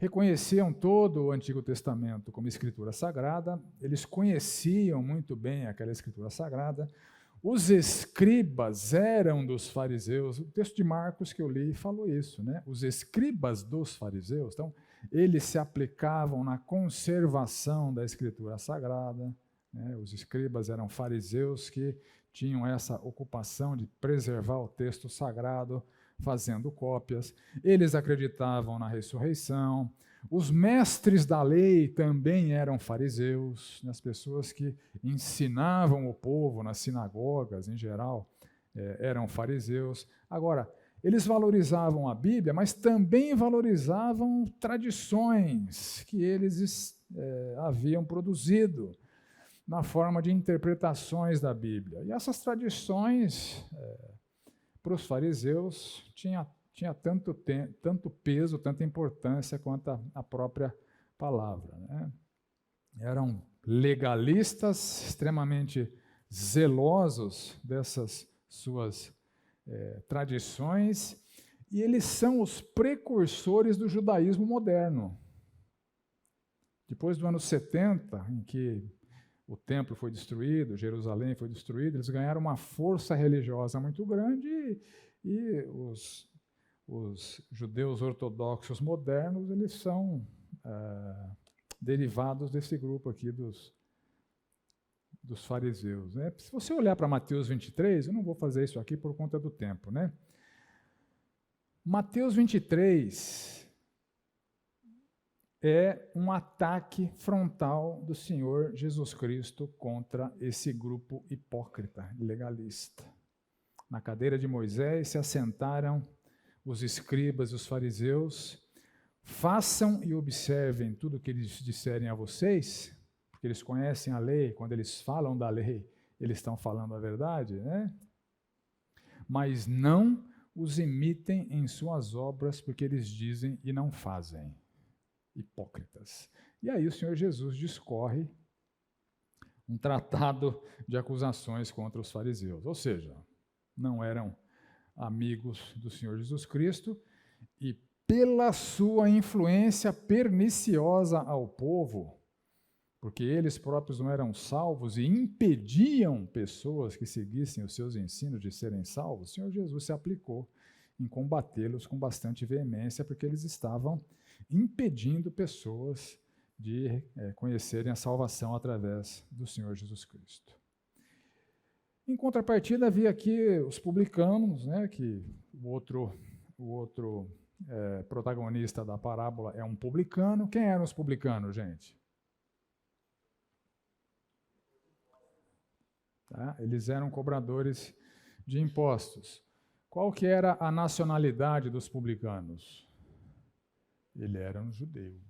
reconheciam todo o Antigo Testamento como escritura sagrada, eles conheciam muito bem aquela escritura sagrada. Os escribas eram dos fariseus. O texto de Marcos que eu li falou isso, né? Os escribas dos fariseus. Então, eles se aplicavam na conservação da escritura sagrada, né? Os escribas eram fariseus que tinham essa ocupação de preservar o texto sagrado, fazendo cópias. Eles acreditavam na ressurreição. Os mestres da lei também eram fariseus, as pessoas que ensinavam o povo nas sinagogas, em geral, eram fariseus. Agora, eles valorizavam a Bíblia, mas também valorizavam tradições que eles haviam produzido na forma de interpretações da Bíblia. E essas tradições, para os fariseus, tinha tanto peso, tanta importância quanto a própria palavra, né? Eram legalistas, extremamente zelosos dessas suas tradições, e eles são os precursores do judaísmo moderno. Depois do ano 70, em que o templo foi destruído, Jerusalém foi destruída, eles ganharam uma força religiosa muito grande e os judeus ortodoxos modernos, eles são derivados desse grupo aqui dos fariseus, né? Se você olhar para Mateus 23, eu não vou fazer isso aqui por conta do tempo, né? Mateus 23 é um ataque frontal do Senhor Jesus Cristo contra esse grupo hipócrita, legalista. Na cadeira de Moisés se assentaram os escribas e os fariseus. Façam e observem tudo o que eles disserem a vocês, porque eles conhecem a lei, quando eles falam da lei, eles estão falando a verdade, né? Mas não os imitem em suas obras, porque eles dizem e não fazem. hipócritas. E aí o Senhor Jesus discorre um tratado de acusações contra os fariseus, ou seja, não eram amigos do Senhor Jesus Cristo e pela sua influência perniciosa ao povo, porque eles próprios não eram salvos e impediam pessoas que seguissem os seus ensinos de serem salvos, o Senhor Jesus se aplicou em combatê-los com bastante veemência, porque eles estavam impedindo pessoas de conhecerem a salvação através do Senhor Jesus Cristo. Em contrapartida, havia aqui os publicanos, né, que o outro protagonista da parábola é um publicano. Quem eram os publicanos, gente? Tá? Eles eram cobradores de impostos. Qual que era a nacionalidade dos publicanos? Eles eram judeus,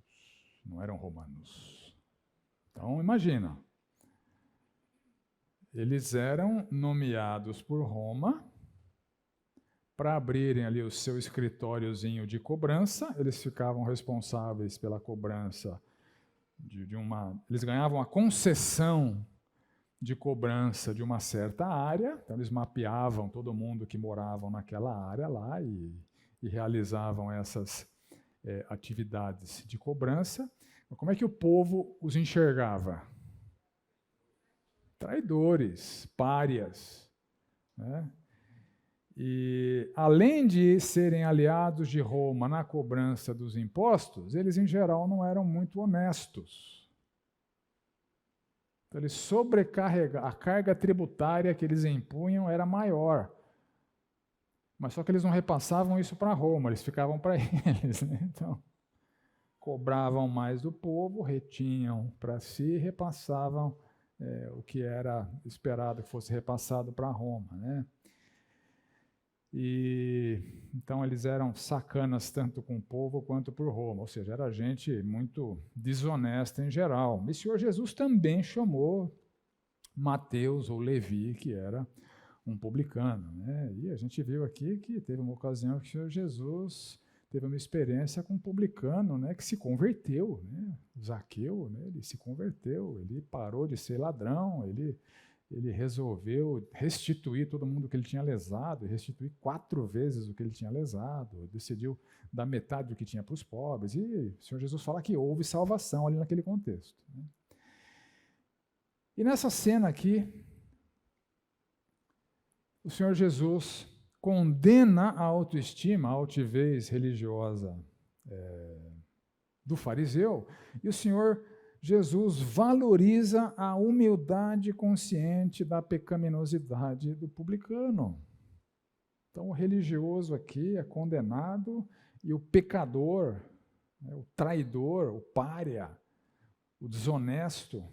não eram romanos. Então, imagina. Eles eram nomeados por Roma para abrirem ali o seu escritóriozinho de cobrança. Eles ficavam responsáveis pela cobrança eles ganhavam a concessão de cobrança de uma certa área. Então eles mapeavam todo mundo que moravam naquela área lá e realizavam essas atividades de cobrança. Mas como é que o povo os enxergava? Traidores, párias, né? E, além de serem aliados de Roma na cobrança dos impostos, eles, em geral, não eram muito honestos. Então, eles sobrecarregavam, a carga tributária que eles impunham era maior. Mas só que eles não repassavam isso para Roma, eles ficavam para eles, né? Então, cobravam mais do povo, retinham para si e repassavam o que era esperado que fosse repassado para Roma, né? E então eles eram sacanas tanto com o povo quanto por Roma, ou seja, era gente muito desonesta em geral. E o Senhor Jesus também chamou Mateus ou Levi, que era um publicano, né? E a gente viu aqui que teve uma ocasião que o Senhor Jesus teve uma experiência com um publicano, né, que se converteu, né? Zaqueu, né, ele se converteu, ele parou de ser ladrão, ele resolveu restituir todo mundo que ele tinha lesado, restituir 4 vezes o que ele tinha lesado, decidiu dar metade do que tinha para os pobres, e o Senhor Jesus fala que houve salvação ali naquele contexto, né? E nessa cena aqui, o Senhor Jesus condena a autoestima, a altivez religiosa do fariseu, e o Senhor Jesus valoriza a humildade consciente da pecaminosidade do publicano. Então, o religioso aqui é condenado e o pecador, o traidor, o pária, o desonesto,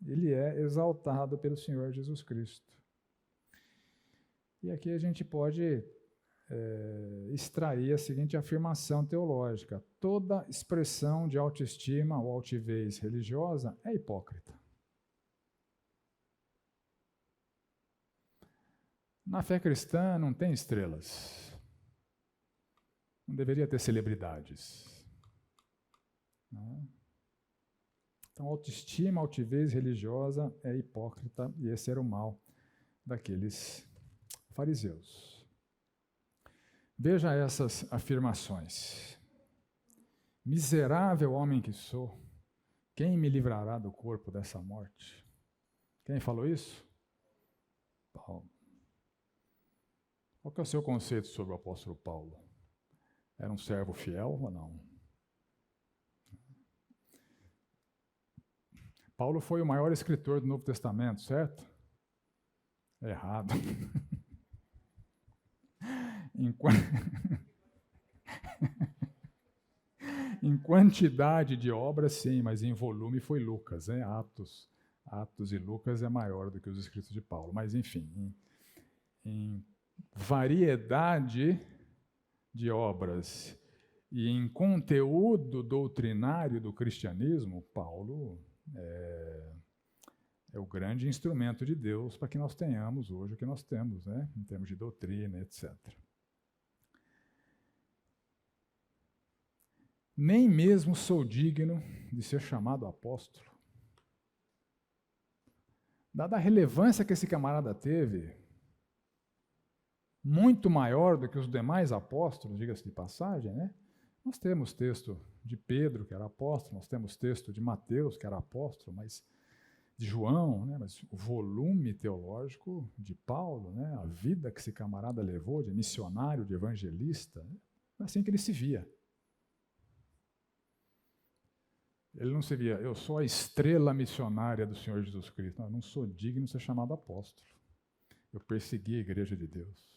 ele é exaltado pelo Senhor Jesus Cristo. E aqui a gente pode extrair a seguinte afirmação teológica: toda expressão de autoestima ou altivez religiosa é hipócrita. Na fé cristã não tem estrelas, não deveria ter celebridades, não. Então, autoestima, altivez religiosa é hipócrita, e esse era o mal daqueles fariseus. Veja essas afirmações. Miserável homem que sou, quem me livrará do corpo dessa morte? Quem falou isso? Paulo. Qual que é o seu conceito sobre o apóstolo Paulo? Era um servo fiel ou não? Paulo foi o maior escritor do Novo Testamento, certo? Errado. Em quantidade de obras, sim, mas em volume foi Lucas, né? Atos e Lucas é maior do que os escritos de Paulo. Mas, enfim, em variedade de obras e em conteúdo doutrinário do cristianismo, Paulo é o grande instrumento de Deus para que nós tenhamos hoje o que nós temos, né? Em termos de doutrina, etc. nem mesmo sou digno de ser chamado apóstolo. Dada a relevância que esse camarada teve, muito maior do que os demais apóstolos, diga-se de passagem, né? Nós temos texto de Pedro, que era apóstolo, nós temos texto de Mateus, que era apóstolo, mas de João, né? Mas o volume teológico de Paulo, né? A vida que esse camarada levou de missionário, de evangelista, né? É assim que ele se via. Ele não se via, eu sou a estrela missionária do Senhor Jesus Cristo. Não, eu não sou digno de ser chamado apóstolo. Eu persegui a igreja de Deus.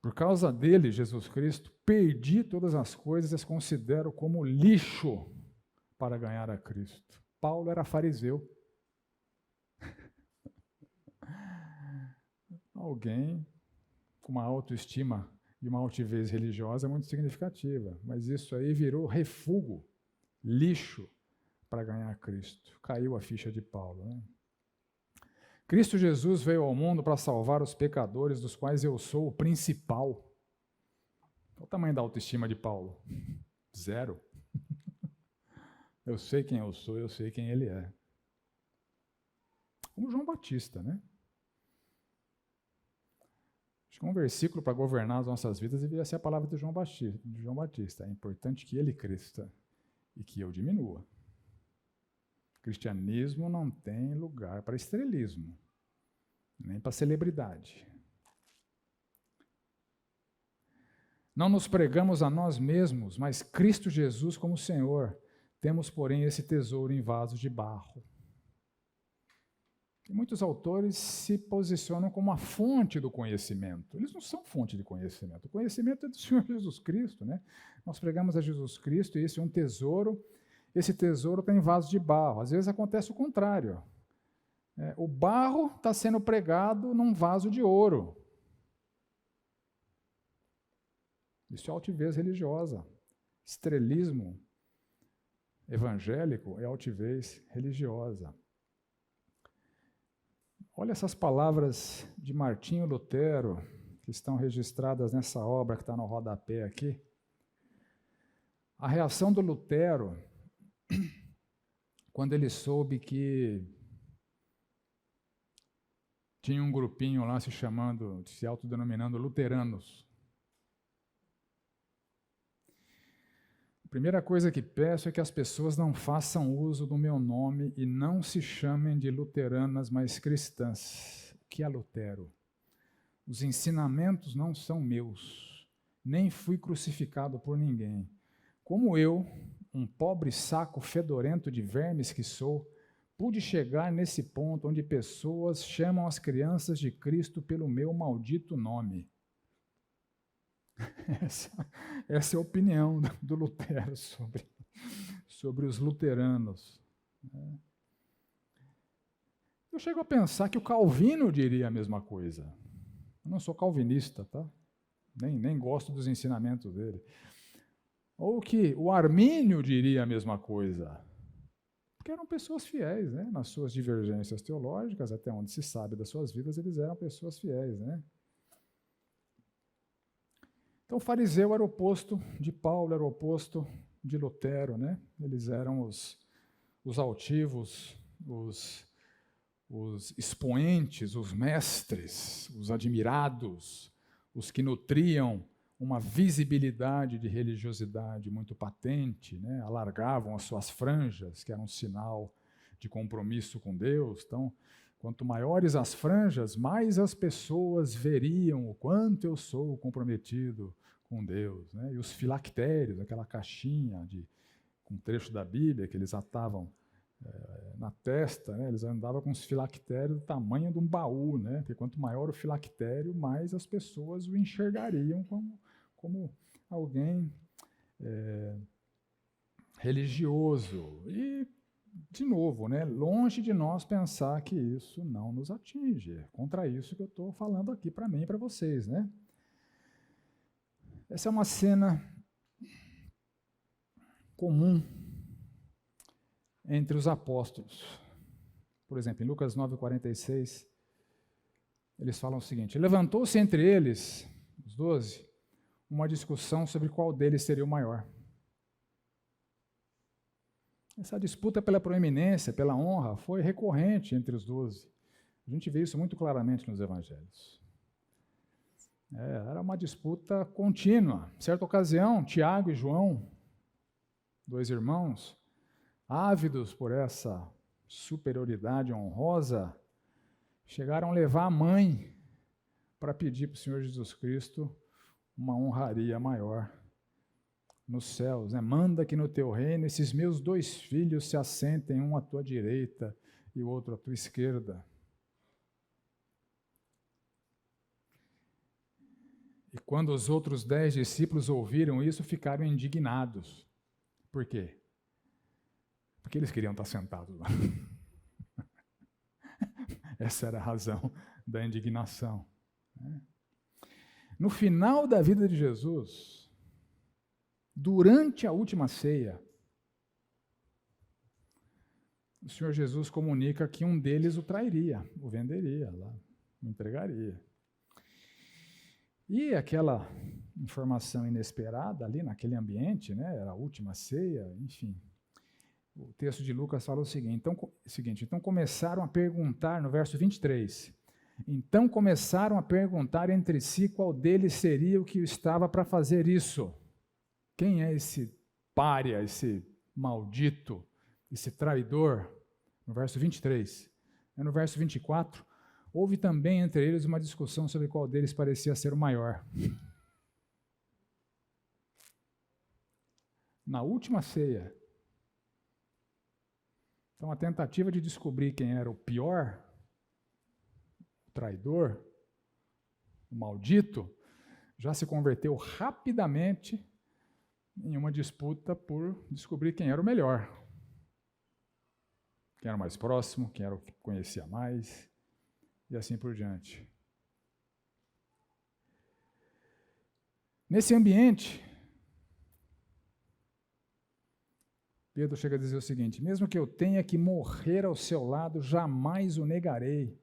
Por causa dele, Jesus Cristo, perdi todas as coisas e as considero como lixo para ganhar a Cristo. Paulo era fariseu. Alguém com uma autoestima e uma altivez religiosa muito significativa, mas isso aí virou refúgio, lixo para ganhar a Cristo. Caiu a ficha de Paulo, né? Cristo Jesus veio ao mundo para salvar os pecadores, dos quais eu sou o principal. Qual o tamanho da autoestima de Paulo? 0. Eu sei quem eu sou, eu sei quem ele é. Como João Batista, né? Acho que um versículo para governar as nossas vidas deveria ser a palavra de João Batista. É importante que ele cresça e que eu diminua. Cristianismo não tem lugar para estrelismo, nem para celebridade. Não nos pregamos a nós mesmos, mas Cristo Jesus como Senhor. Temos, porém, esse tesouro em vasos de barro. E muitos autores se posicionam como a fonte do conhecimento. Eles não são fonte de conhecimento. O conhecimento é do Senhor Jesus Cristo, né? Nós pregamos a Jesus Cristo e esse é um tesouro. Esse tesouro está em vaso de barro. Às vezes acontece o contrário. O barro está sendo pregado num vaso de ouro. Isso é altivez religiosa. Estrelismo evangélico é altivez religiosa. Olha essas palavras de Martinho Lutero, que estão registradas nessa obra que está no rodapé aqui. A reação do Lutero, quando ele soube que tinha um grupinho lá se autodenominando luteranos. A primeira coisa que peço é que as pessoas não façam uso do meu nome e não se chamem de luteranas, mas cristãs. O que é Lutero? Os ensinamentos não são meus, nem fui crucificado por ninguém. Como eu, um pobre saco fedorento de vermes que sou, pude chegar nesse ponto onde pessoas chamam as crianças de Cristo pelo meu maldito nome. Essa é a opinião do Lutero sobre os luteranos. Eu chego a pensar que o Calvino diria a mesma coisa. Eu não sou calvinista, tá? Nem gosto dos ensinamentos dele. Ou que o Armínio diria a mesma coisa. Porque eram pessoas fiéis, né? Nas suas divergências teológicas, até onde se sabe das suas vidas, eles eram pessoas fiéis, né? Então, o fariseu era o oposto de Paulo, era o oposto de Lutero, né? Eles eram os altivos, os expoentes, os mestres, os admirados, os que nutriam uma visibilidade de religiosidade muito patente, né? Alargavam as suas franjas, que era um sinal de compromisso com Deus. Então, quanto maiores as franjas, mais as pessoas veriam o quanto eu sou comprometido com Deus, né? E os filactérios, aquela caixinha com um trecho da Bíblia que eles atavam na testa, né? Eles andavam com os filactérios do tamanho de um baú, né? Porque quanto maior o filactério, mais as pessoas o enxergariam como alguém religioso. E de novo, né, longe de nós pensar que isso não nos atinge. É contra isso que eu estou falando aqui para mim e para vocês, né? Essa é uma cena comum entre os apóstolos. Por exemplo, em Lucas 9,46, eles falam o seguinte: levantou-se entre eles, os 12, uma discussão sobre qual deles seria o maior. Essa disputa pela proeminência, pela honra, foi recorrente entre os 12. A gente vê isso muito claramente nos evangelhos. Era uma disputa contínua. Em certa ocasião, Tiago e João, 2 irmãos, ávidos por essa superioridade honrosa, chegaram a levar a mãe para pedir para o Senhor Jesus Cristo uma honraria maior nos céus. Manda que no teu reino esses meus 2 filhos se assentem, um à tua direita e o outro à tua esquerda. E quando os outros 10 discípulos ouviram isso, ficaram indignados. Por quê? Porque eles queriam estar sentados lá. Essa era a razão da indignação. No final da vida de Jesus, durante a última ceia, o Senhor Jesus comunica que um deles o trairia, o venderia, o entregaria. E aquela informação inesperada ali naquele ambiente, era a última ceia, enfim. O texto de Lucas fala o seguinte, então começaram a perguntar, no verso 23, então começaram a perguntar entre si qual deles seria o que estava para fazer isso. Quem é esse pária, esse maldito, esse traidor? No verso 23. No verso 24, houve também entre eles uma discussão sobre qual deles parecia ser o maior. Na última ceia. Então, a tentativa de descobrir quem era o pior, o traidor, o maldito, já se converteu rapidamente em uma disputa por descobrir quem era o melhor. Quem era o mais próximo, quem era o que conhecia mais, e assim por diante. Nesse ambiente, Pedro chega a dizer o seguinte, mesmo que eu tenha que morrer ao seu lado, jamais o negarei.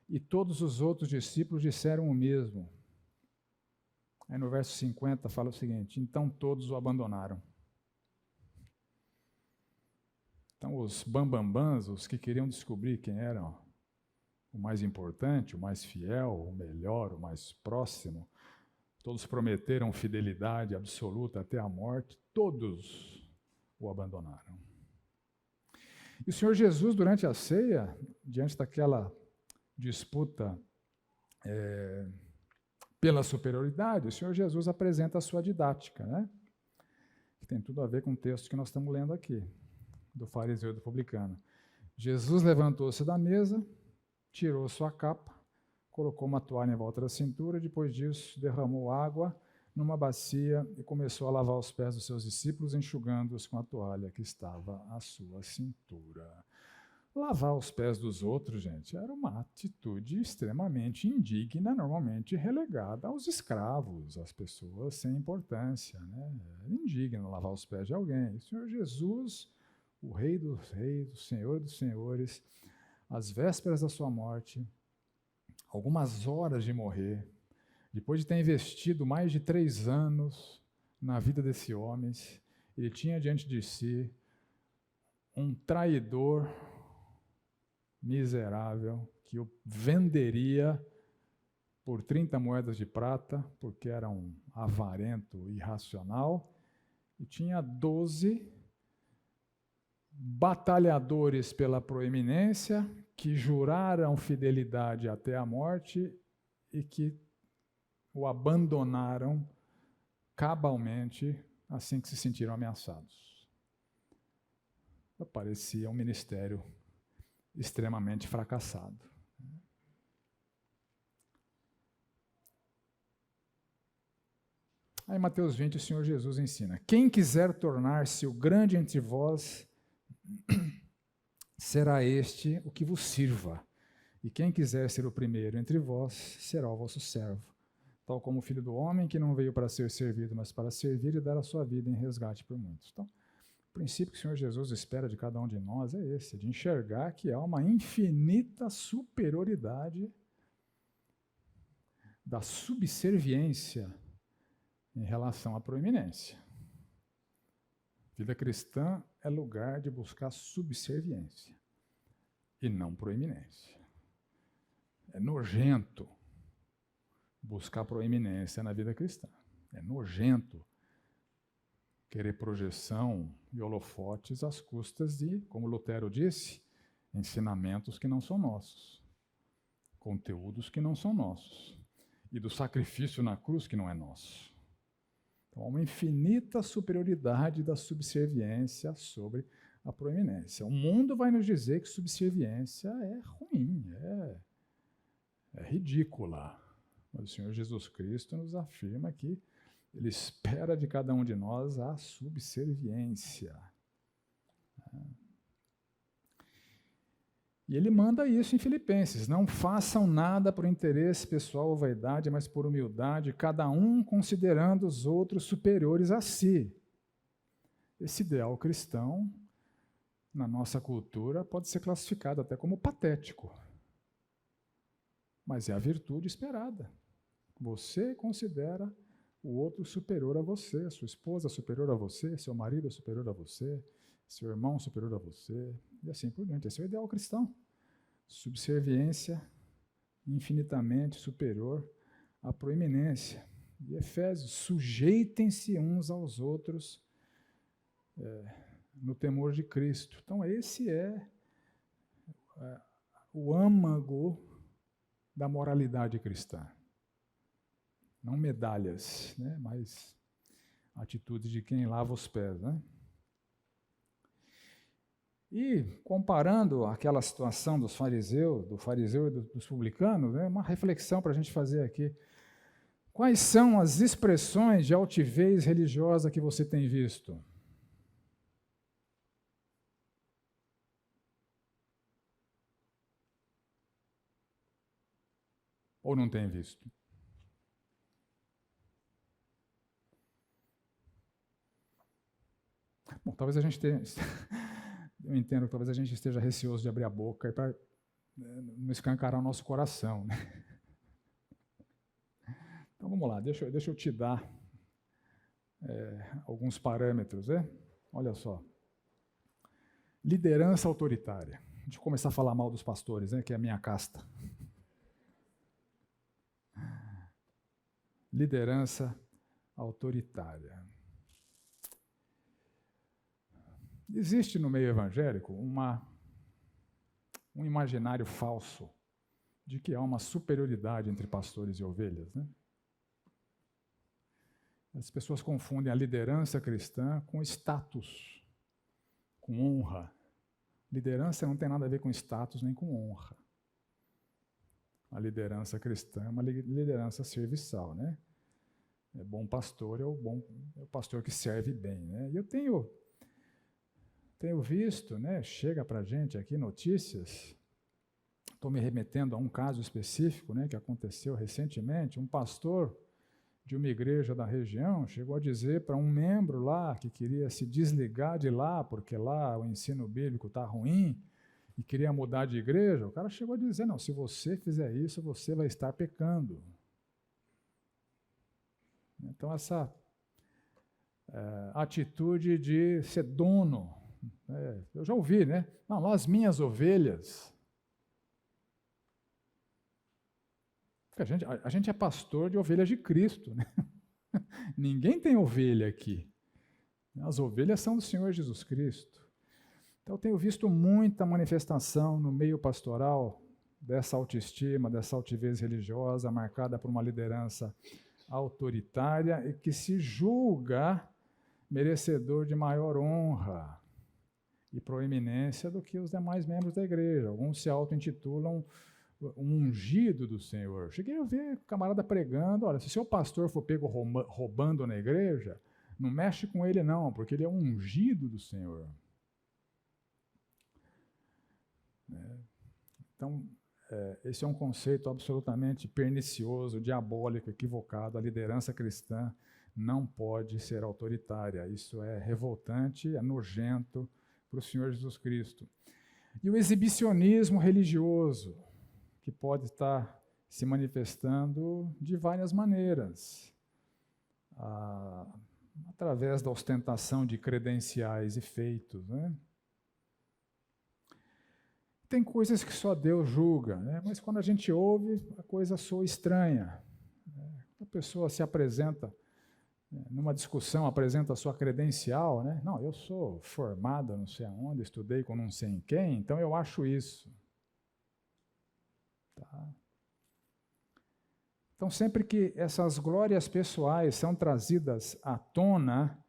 E todos os outros discípulos disseram o mesmo. Aí no verso 50 fala o seguinte, então todos o abandonaram. Então os bambambãs, os que queriam descobrir quem era o mais importante, o mais fiel, o melhor, o mais próximo, todos prometeram fidelidade absoluta até a morte, todos o abandonaram. E o Senhor Jesus, durante a ceia, diante daquela disputa pela superioridade, o Senhor Jesus apresenta a sua didática, que tem tudo a ver com o texto que nós estamos lendo aqui, do fariseu e do publicano. Jesus levantou-se da mesa, tirou sua capa, colocou uma toalha em volta da cintura, depois disso derramou água numa bacia e começou a lavar os pés dos seus discípulos, enxugando-os com a toalha que estava à sua cintura. Lavar os pés dos outros, gente, era uma atitude extremamente indigna, normalmente relegada aos escravos, às pessoas sem importância. Era indigno lavar os pés de alguém. O Senhor Jesus, o Rei dos Reis, o Senhor dos Senhores, às vésperas da sua morte, algumas horas de morrer, depois de ter investido mais de 3 anos na vida desse homem, ele tinha diante de si um traidor miserável que o venderia por 30 moedas de prata, porque era um avarento irracional, e tinha 12 batalhadores pela proeminência que juraram fidelidade até a morte e que o abandonaram cabalmente assim que se sentiram ameaçados. Parecia um ministério extremamente fracassado. Aí, em Mateus 20, o Senhor Jesus ensina: quem quiser tornar-se o grande entre vós, será este o que vos sirva. E quem quiser ser o primeiro entre vós, será o vosso servo. Tal como o Filho do Homem, que não veio para ser servido, mas para servir e dar a sua vida em resgate por muitos. Então, o princípio que o Senhor Jesus espera de cada um de nós é esse, de enxergar que há uma infinita superioridade da subserviência em relação à proeminência. Vida cristã é lugar de buscar subserviência e não proeminência. É nojento buscar proeminência na vida cristã. É nojento querer projeção e holofotes às custas de, como Lutero disse, ensinamentos que não são nossos, conteúdos que não são nossos, e do sacrifício na cruz que não é nosso. Então, há uma infinita superioridade da subserviência sobre a proeminência. O mundo vai nos dizer que subserviência é ruim, é ridícula. Mas o Senhor Jesus Cristo nos afirma que Ele espera de cada um de nós a subserviência. E ele manda isso em Filipenses: não façam nada por interesse pessoal ou vaidade, mas por humildade, cada um considerando os outros superiores a si. Esse ideal cristão, na nossa cultura, pode ser classificado até como patético. Mas é a virtude esperada. Você considera o outro superior a você, a sua esposa superior a você, seu marido superior a você, seu irmão superior a você, e assim por diante. Esse é o ideal cristão. Subserviência infinitamente superior à proeminência. E Efésios: sujeitem-se uns aos outros no temor de Cristo. Então esse é o âmago da moralidade cristã. Não medalhas, né, mas atitude de quem lava os pés, né? E, comparando aquela situação dos fariseus, do fariseu e dos publicanos, né, uma reflexão para a gente fazer aqui. Quais são as expressões de altivez religiosa que você tem visto? Ou não tem visto? Bom, talvez a gente tenha... Eu entendo que talvez a gente esteja receoso de abrir a boca para não escancarar o nosso coração, né? Então vamos lá, deixa eu te dar alguns parâmetros, né? Olha só. Liderança autoritária. Deixa eu começar a falar mal dos pastores, né, que é a minha casta. Liderança autoritária. Existe no meio evangélico um imaginário falso de que há uma superioridade entre pastores e ovelhas, né? As pessoas confundem a liderança cristã com status, com honra. Liderança não tem nada a ver com status nem com honra. A liderança cristã é uma liderança serviçal, né? É bom pastor, é o pastor que serve bem, né? E eu tenho visto, né, chega para a gente aqui notícias, estou me remetendo a um caso específico, né, que aconteceu recentemente. Um pastor de uma igreja da região chegou a dizer para um membro lá que queria se desligar de lá, porque lá o ensino bíblico está ruim, e queria mudar de igreja. O cara chegou a dizer: não, se você fizer isso, você vai estar pecando. Então essa atitude de ser dono, eu já ouvi, né? Não, as minhas ovelhas. A gente é pastor de ovelhas de Cristo, né? Ninguém tem ovelha aqui. As ovelhas são do Senhor Jesus Cristo. Então, eu tenho visto muita manifestação no meio pastoral dessa autoestima, dessa altivez religiosa, marcada por uma liderança autoritária e que se julga merecedor de maior honra e proeminência do que os demais membros da igreja. Alguns se auto-intitulam um ungido do Senhor. Cheguei a ver camarada pregando: olha, se seu pastor for pego roubando na igreja, não mexe com ele não, porque ele é um ungido do Senhor. Então, esse é um conceito absolutamente pernicioso, diabólico, equivocado. A liderança cristã não pode ser autoritária. Isso é revoltante, é nojento para o Senhor Jesus Cristo. E o exibicionismo religioso, que pode estar se manifestando de várias maneiras. através da ostentação de credenciais e feitos, né? Tem coisas que só Deus julga, né? Mas quando a gente ouve, a coisa soa estranha. A pessoa se apresenta, numa discussão, apresenta a sua credencial, né? Não, eu sou formada não sei aonde, estudei com não sei em quem, então eu acho isso. Tá? Então, sempre que essas glórias pessoais são trazidas à tona,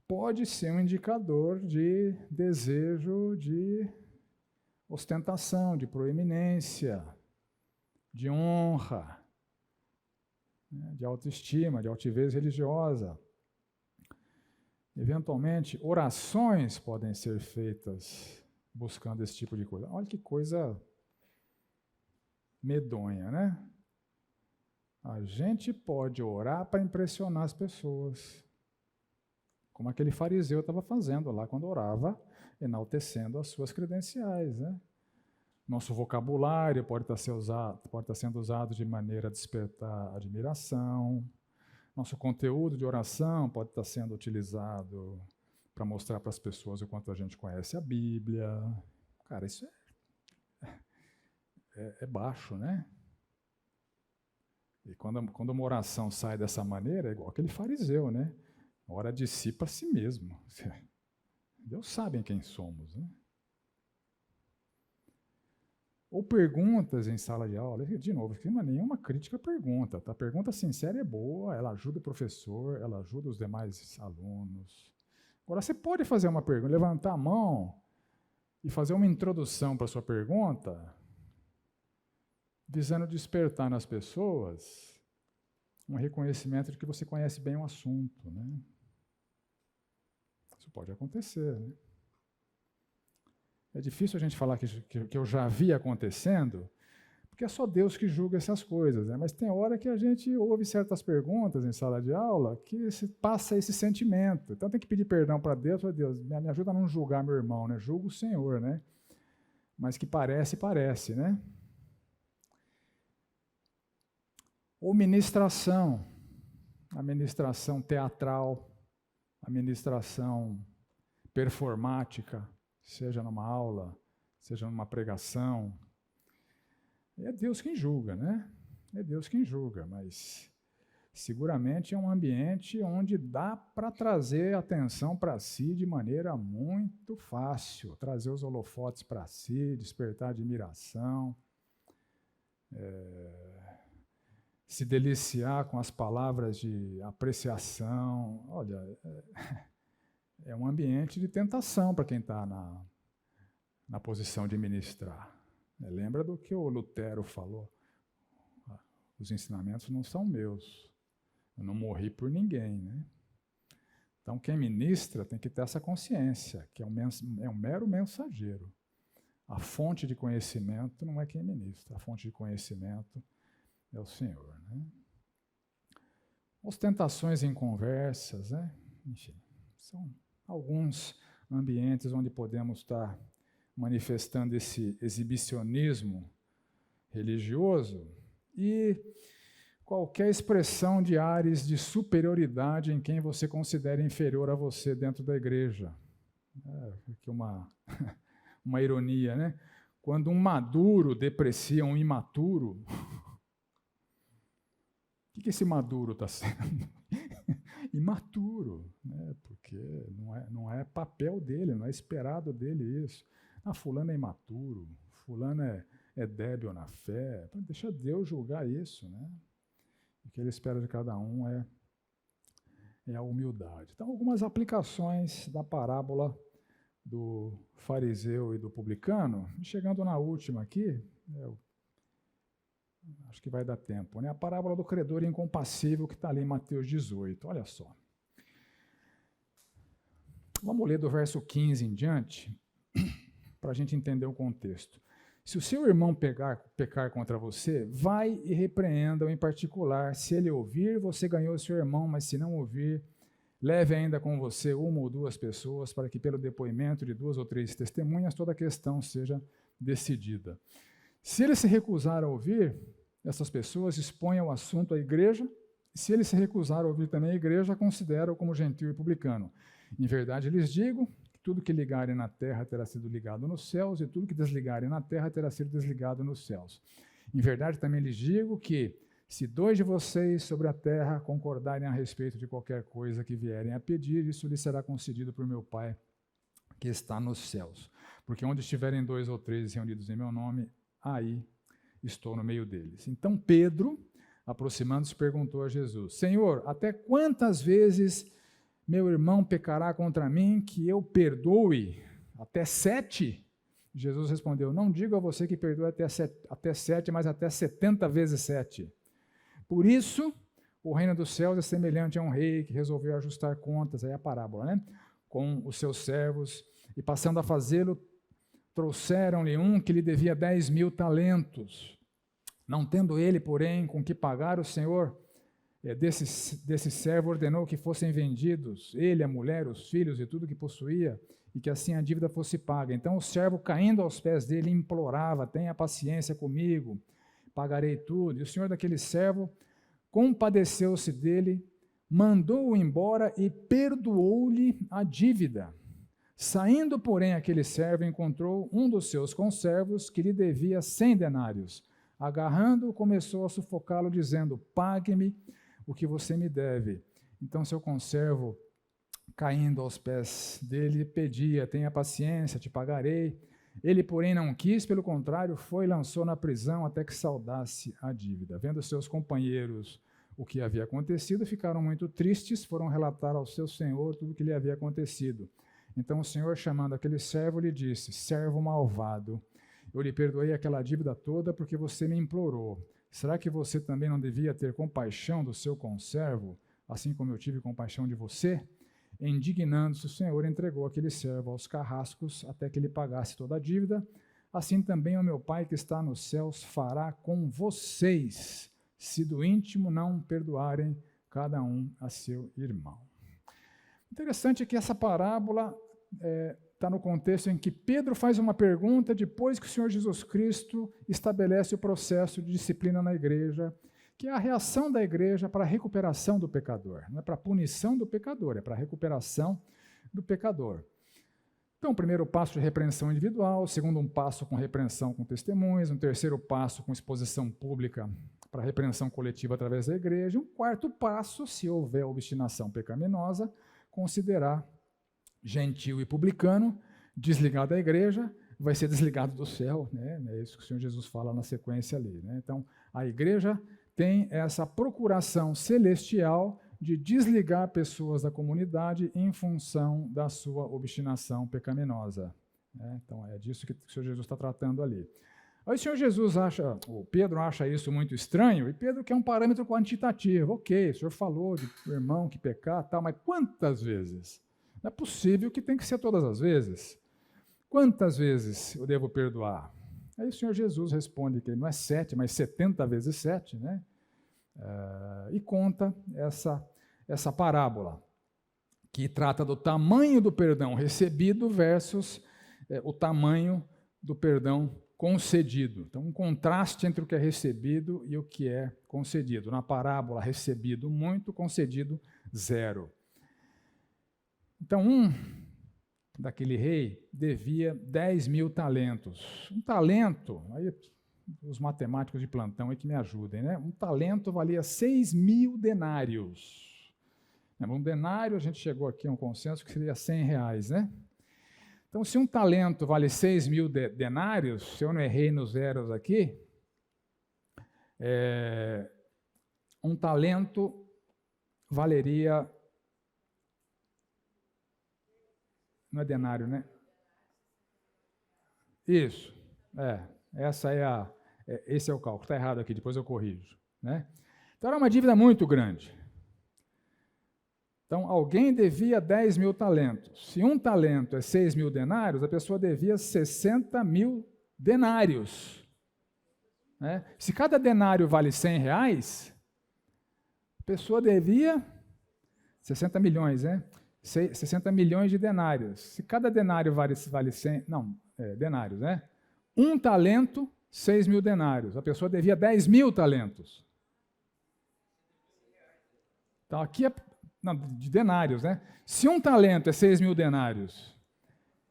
pode ser um indicador de desejo de ostentação, de proeminência, de honra, de autoestima, de altivez religiosa. Eventualmente, orações podem ser feitas buscando esse tipo de coisa. Olha que coisa medonha, né? A gente pode orar para impressionar as pessoas, como aquele fariseu estava fazendo lá quando orava, enaltecendo as suas credenciais, né? Nosso vocabulário pode estar sendo usado de maneira a despertar admiração. Nosso conteúdo de oração pode estar sendo utilizado para mostrar para as pessoas o quanto a gente conhece a Bíblia. Cara, isso é baixo, né? E quando uma oração sai dessa maneira, é igual aquele fariseu, né? Ora de si para si mesmo. Deus sabe quem somos, né? Ou perguntas em sala de aula. De novo, não é nenhuma crítica à pergunta. Tá? A pergunta sincera é boa, ela ajuda o professor, ela ajuda os demais alunos. Agora, você pode fazer uma pergunta, levantar a mão e fazer uma introdução para a sua pergunta, visando despertar nas pessoas um reconhecimento de que você conhece bem o assunto, né? Isso pode acontecer, né? É difícil a gente falar que eu já vi acontecendo, porque é só Deus que julga essas coisas, né? Mas tem hora que a gente ouve certas perguntas em sala de aula que passa esse sentimento. Então tem que pedir perdão para Deus, me ajuda a não julgar meu irmão, né? Julga o Senhor, né? Mas que parece, né? Ou ministração, a ministração teatral, a ministração performática, seja numa aula, seja numa pregação. É Deus quem julga, né? É Deus quem julga, mas seguramente é um ambiente onde dá para trazer atenção para si de maneira muito fácil, trazer os holofotes para si, despertar admiração, se deliciar com as palavras de apreciação. Olha, é um ambiente de tentação para quem está na posição de ministrar. Lembra do que o Lutero falou? Os ensinamentos não são meus. Eu não morri por ninguém, né? Então, quem ministra tem que ter essa consciência, que é um mero mensageiro. A fonte de conhecimento não é quem ministra, a fonte de conhecimento é o Senhor, né? Ostentações em conversas, né? Enfim, são alguns ambientes onde podemos estar manifestando esse exibicionismo religioso e qualquer expressão de ares de superioridade em quem você considera inferior a você dentro da igreja. Aqui uma ironia, né? Quando um maduro deprecia um imaturo, o que esse maduro está sendo? Imaturo, né? Porque não é papel dele, não é esperado dele isso. Fulano é imaturo, fulano é débil na fé. Deixa Deus julgar isso, né? O que ele espera de cada um é a humildade. Então, algumas aplicações da parábola do fariseu e do publicano. Chegando na última aqui, acho que vai dar tempo, né? A parábola do credor incompassível que está ali em Mateus 18. Olha só. Vamos ler do verso 15 em diante, para a gente entender o contexto. Se o seu irmão pecar contra você, vai e repreenda-o em particular. Se ele ouvir, você ganhou o seu irmão, mas se não ouvir, leve ainda com você uma ou duas pessoas, para que pelo depoimento de 2 ou 3 testemunhas toda a questão seja decidida. Se ele se recusar a ouvir, essas pessoas exponham o assunto à igreja Se ele se recusar a ouvir também a igreja, considera-o como gentil e publicano. Em verdade lhes digo que tudo que ligarem na terra terá sido ligado nos céus, e tudo que desligarem na terra terá sido desligado nos céus. Em verdade também lhes digo que, se 2 de vocês sobre a terra concordarem a respeito de qualquer coisa que vierem a pedir, isso lhes será concedido por meu Pai que está nos céus. Porque onde estiverem 2 ou 3 reunidos em meu nome, aí estou no meio deles. Então Pedro, aproximando-se, perguntou a Jesus: Senhor, até quantas vezes meu irmão pecará contra mim que eu perdoe? Até 7? Jesus respondeu: não digo a você que perdoe até 7, mas até 70 vezes 7. Por isso, o reino dos céus é semelhante a um rei que resolveu ajustar contas, aí a parábola, né? Com os seus servos, e passando a fazê-lo, trouxeram-lhe um que lhe devia 10.000 talentos. Não tendo ele, porém, com que pagar, o senhor desse servo ordenou que fossem vendidos, ele, a mulher, os filhos e tudo que possuía, e que assim a dívida fosse paga. Então o servo, caindo aos pés dele, implorava: tenha paciência comigo, pagarei tudo. E o senhor daquele servo compadeceu-se dele, mandou-o embora e perdoou-lhe a dívida. Saindo, porém, aquele servo encontrou um dos seus conservos que lhe devia 100 denários. Agarrando-o, começou a sufocá-lo, dizendo: pague-me o que você me deve. Então seu conservo, caindo aos pés dele, pedia: tenha paciência, te pagarei. Ele, porém, não quis, pelo contrário, foi e lançou na prisão até que saldasse a dívida. Vendo seus companheiros o que havia acontecido, ficaram muito tristes, foram relatar ao seu senhor tudo o que lhe havia acontecido. Então o senhor, chamando aquele servo, lhe disse: servo malvado, eu lhe perdoei aquela dívida toda porque você me implorou. Será que você também não devia ter compaixão do seu conservo, assim como eu tive compaixão de você? Indignando-se, o senhor entregou aquele servo aos carrascos até que ele pagasse toda a dívida. Assim também o meu Pai que está nos céus fará com vocês, se do íntimo não perdoarem cada um a seu irmão. Interessante que essa parábola está no contexto em que Pedro faz uma pergunta depois que o Senhor Jesus Cristo estabelece o processo de disciplina na igreja, que é a reação da igreja para a recuperação do pecador. Não é para a punição do pecador, é para a recuperação do pecador. Então, o primeiro passo de repreensão individual, o segundo um passo com repreensão com testemunhas, um terceiro passo com exposição pública para a repreensão coletiva através da igreja, um quarto passo, se houver obstinação pecaminosa, considerar gentil e publicano, desligado da igreja, vai ser desligado do céu, né? É isso que o Senhor Jesus fala na sequência ali, né? Então, a igreja tem essa procuração celestial de desligar pessoas da comunidade em função da sua obstinação pecaminosa, né? Então, é disso que o Senhor Jesus está tratando ali. Aí o Senhor Jesus o Pedro acha isso muito estranho, e Pedro quer um parâmetro quantitativo. Ok, o Senhor falou de irmão que pecar, tal, mas quantas vezes? Não é possível que tem que ser todas as vezes. Quantas vezes eu devo perdoar? Aí o Senhor Jesus responde que não é 7, mas 70 vezes 7, né? E conta essa parábola, que trata do tamanho do perdão recebido versus o tamanho do perdão concedido. Então, um contraste entre o que é recebido e o que é concedido. Na parábola, recebido muito, concedido 0. Então, daquele rei devia 10.000 talentos. Um talento, aí os matemáticos de plantão aí que me ajudem, né? Um talento valia 6.000 denários. Um denário, a gente chegou aqui a um consenso que seria 100 reais, né? Então, se um talento vale 6.000 denários, se eu não errei nos zeros aqui, um talento valeria... Não é denário, né? Isso. Esse é o cálculo. Está errado aqui, depois eu corrijo, né? Então, era uma dívida muito grande. Então, alguém devia 10.000 talentos. Se um talento é 6.000 denários, a pessoa devia 60.000 denários. Né? Se cada denário vale 100 reais, a pessoa devia 60 milhões, né? 60 milhões de denários. Se cada denário vale 100... denários, né? Um talento, 6.000 denários. A pessoa devia 10.000 talentos. Então, aqui é não, de denários, né? Se um talento é 6.000 denários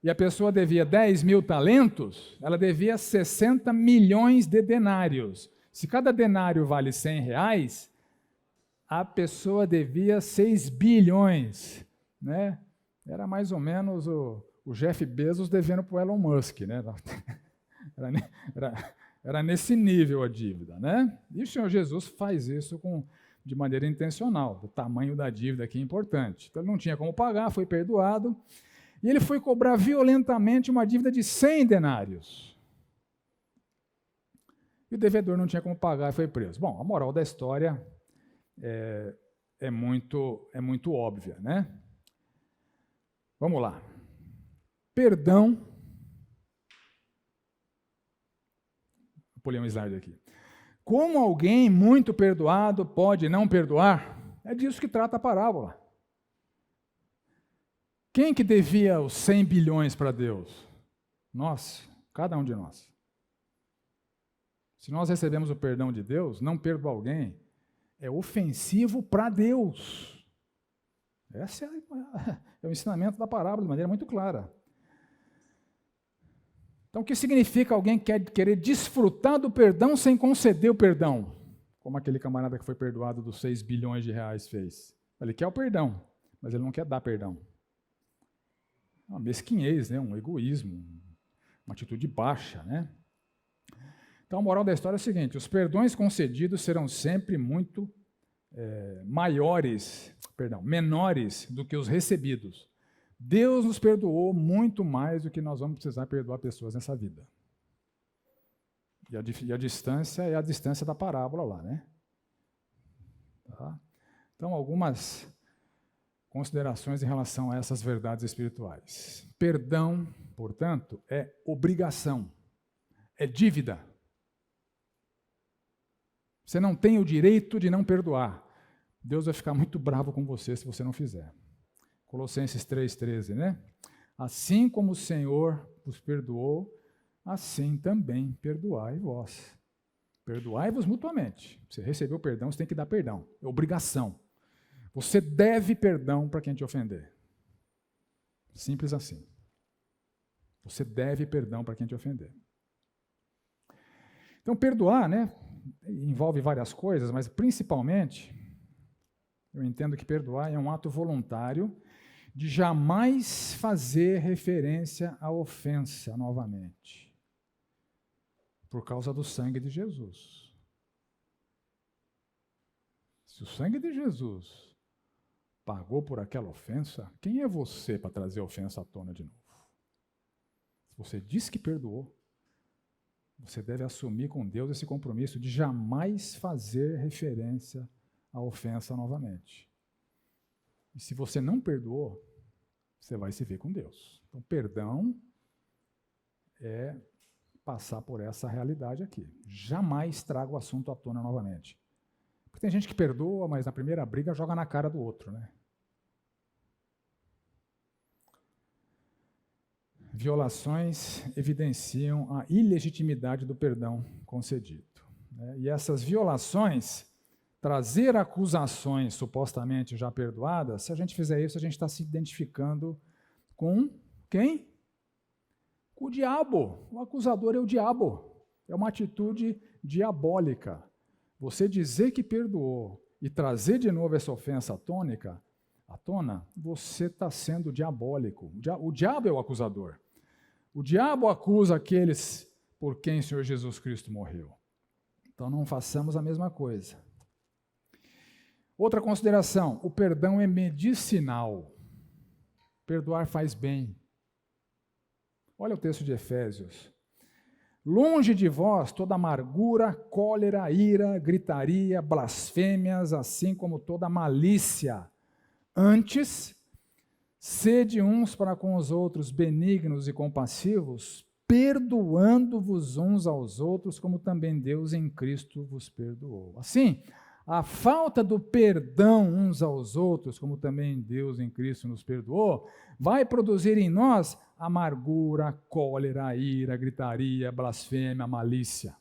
e a pessoa devia 10.000 talentos, ela devia 60 milhões de denários. Se cada denário vale R$100, a pessoa devia 6 bilhões, né? Era mais ou menos o Jeff Bezos devendo para o Elon Musk, né? Era nesse nível a dívida, né? E o Senhor Jesus faz isso de maneira intencional. O tamanho da dívida aqui é importante. Então ele não tinha como pagar, foi perdoado, e ele foi cobrar violentamente uma dívida de 100 denários. E o devedor não tinha como pagar e foi preso. Bom, a moral da história é muito óbvia, né? Vamos lá. Perdão. Vou pulei um slide aqui. Como alguém muito perdoado pode não perdoar? É disso que trata a parábola. Quem que devia os 100 bilhões para Deus? Nós, cada um de nós. Se nós recebemos o perdão de Deus, não perdoar alguém é ofensivo para Deus. Esse é o ensinamento da parábola de maneira muito clara. Então, o que significa alguém querer desfrutar do perdão sem conceder o perdão? Como aquele camarada que foi perdoado dos 6 bilhões de reais fez. Ele quer o perdão, mas ele não quer dar perdão. Uma mesquinhez, né? Um egoísmo, uma atitude baixa, né? Então, a moral da história é o seguinte: os perdões concedidos serão sempre muito menores do que os recebidos. Deus nos perdoou muito mais do que nós vamos precisar perdoar pessoas nessa vida. E a distância é a distância da parábola lá, né? Tá? Então, algumas considerações em relação a essas verdades espirituais. Perdão, portanto, é obrigação, é dívida. Você não tem o direito de não perdoar. Deus vai ficar muito bravo com você se você não fizer. Colossenses 3,13, né? Assim como o Senhor vos perdoou, assim também perdoai vós. Perdoai-vos mutuamente. Você recebeu perdão, você tem que dar perdão. É obrigação. Você deve perdão para quem te ofender. Simples assim. Você deve perdão para quem te ofender. Então, perdoar, né, envolve várias coisas, mas principalmente, eu entendo que perdoar é um ato voluntário de jamais fazer referência à ofensa novamente, por causa do sangue de Jesus. Se o sangue de Jesus pagou por aquela ofensa, quem é você para trazer a ofensa à tona de novo? Se você diz que perdoou, você deve assumir com Deus esse compromisso de jamais fazer referência à ofensa novamente. E se você não perdoou, você vai se ver com Deus. Então, perdão é passar por essa realidade aqui. Jamais traga o assunto à tona novamente. Porque tem gente que perdoa, mas na primeira briga joga na cara do outro, né? Violações evidenciam a ilegitimidade do perdão concedido. E essas violações, trazer acusações supostamente já perdoadas, se a gente fizer isso, a gente está se identificando com quem? Com o diabo. O acusador é o diabo. É uma atitude diabólica. Você dizer que perdoou e trazer de novo essa ofensa à tona, você está sendo diabólico. O diabo é o acusador. O diabo acusa aqueles por quem o Senhor Jesus Cristo morreu. Então não façamos a mesma coisa. Outra consideração, o perdão é medicinal. Perdoar faz bem. Olha o texto de Efésios. Longe de vós toda amargura, cólera, ira, gritaria, blasfêmias, assim como toda malícia. Antes, sede uns para com os outros benignos e compassivos, perdoando-vos uns aos outros, como também Deus em Cristo vos perdoou. Assim, a falta do perdão uns aos outros, como também Deus em Cristo nos perdoou, vai produzir em nós amargura, cólera, ira, gritaria, blasfêmia, malícia.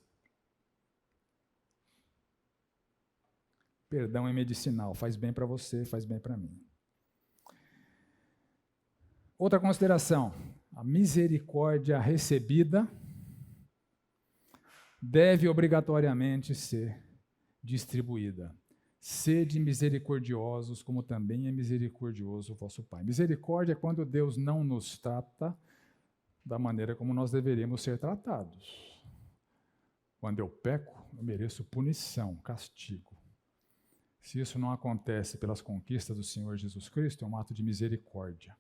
Perdão é medicinal, faz bem para você, faz bem para mim. Outra consideração, a misericórdia recebida deve obrigatoriamente ser distribuída. Sede misericordiosos, como também é misericordioso o vosso Pai. Misericórdia é quando Deus não nos trata da maneira como nós deveríamos ser tratados. Quando eu peco, eu mereço punição, castigo. Se isso não acontece pelas conquistas do Senhor Jesus Cristo, é um ato de misericórdia.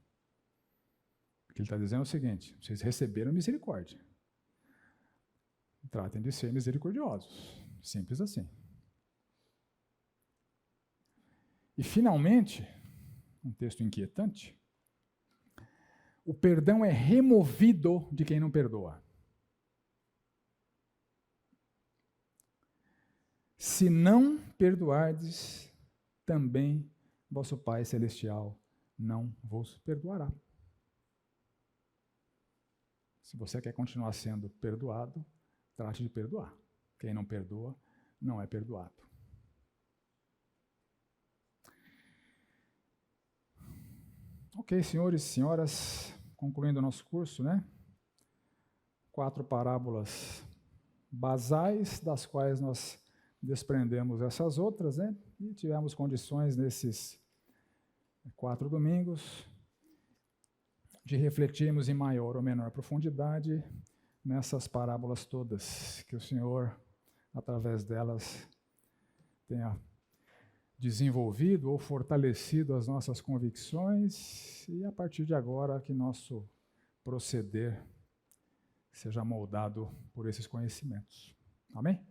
O que ele está dizendo é o seguinte: vocês receberam misericórdia. Tratem de ser misericordiosos. Simples assim. E, finalmente, um texto inquietante, o perdão é removido de quem não perdoa. Se não perdoardes, também vosso Pai Celestial não vos perdoará. Se você quer continuar sendo perdoado, trate de perdoar. Quem não perdoa, não é perdoado. Ok, senhores e senhoras, concluindo o nosso curso, né? 4 parábolas basais, das quais nós desprendemos essas outras, né? E tivemos condições nesses 4 domingos de refletirmos em maior ou menor profundidade nessas parábolas todas, que o Senhor, através delas, tenha desenvolvido ou fortalecido as nossas convicções e, a partir de agora, que nosso proceder seja moldado por esses conhecimentos. Amém?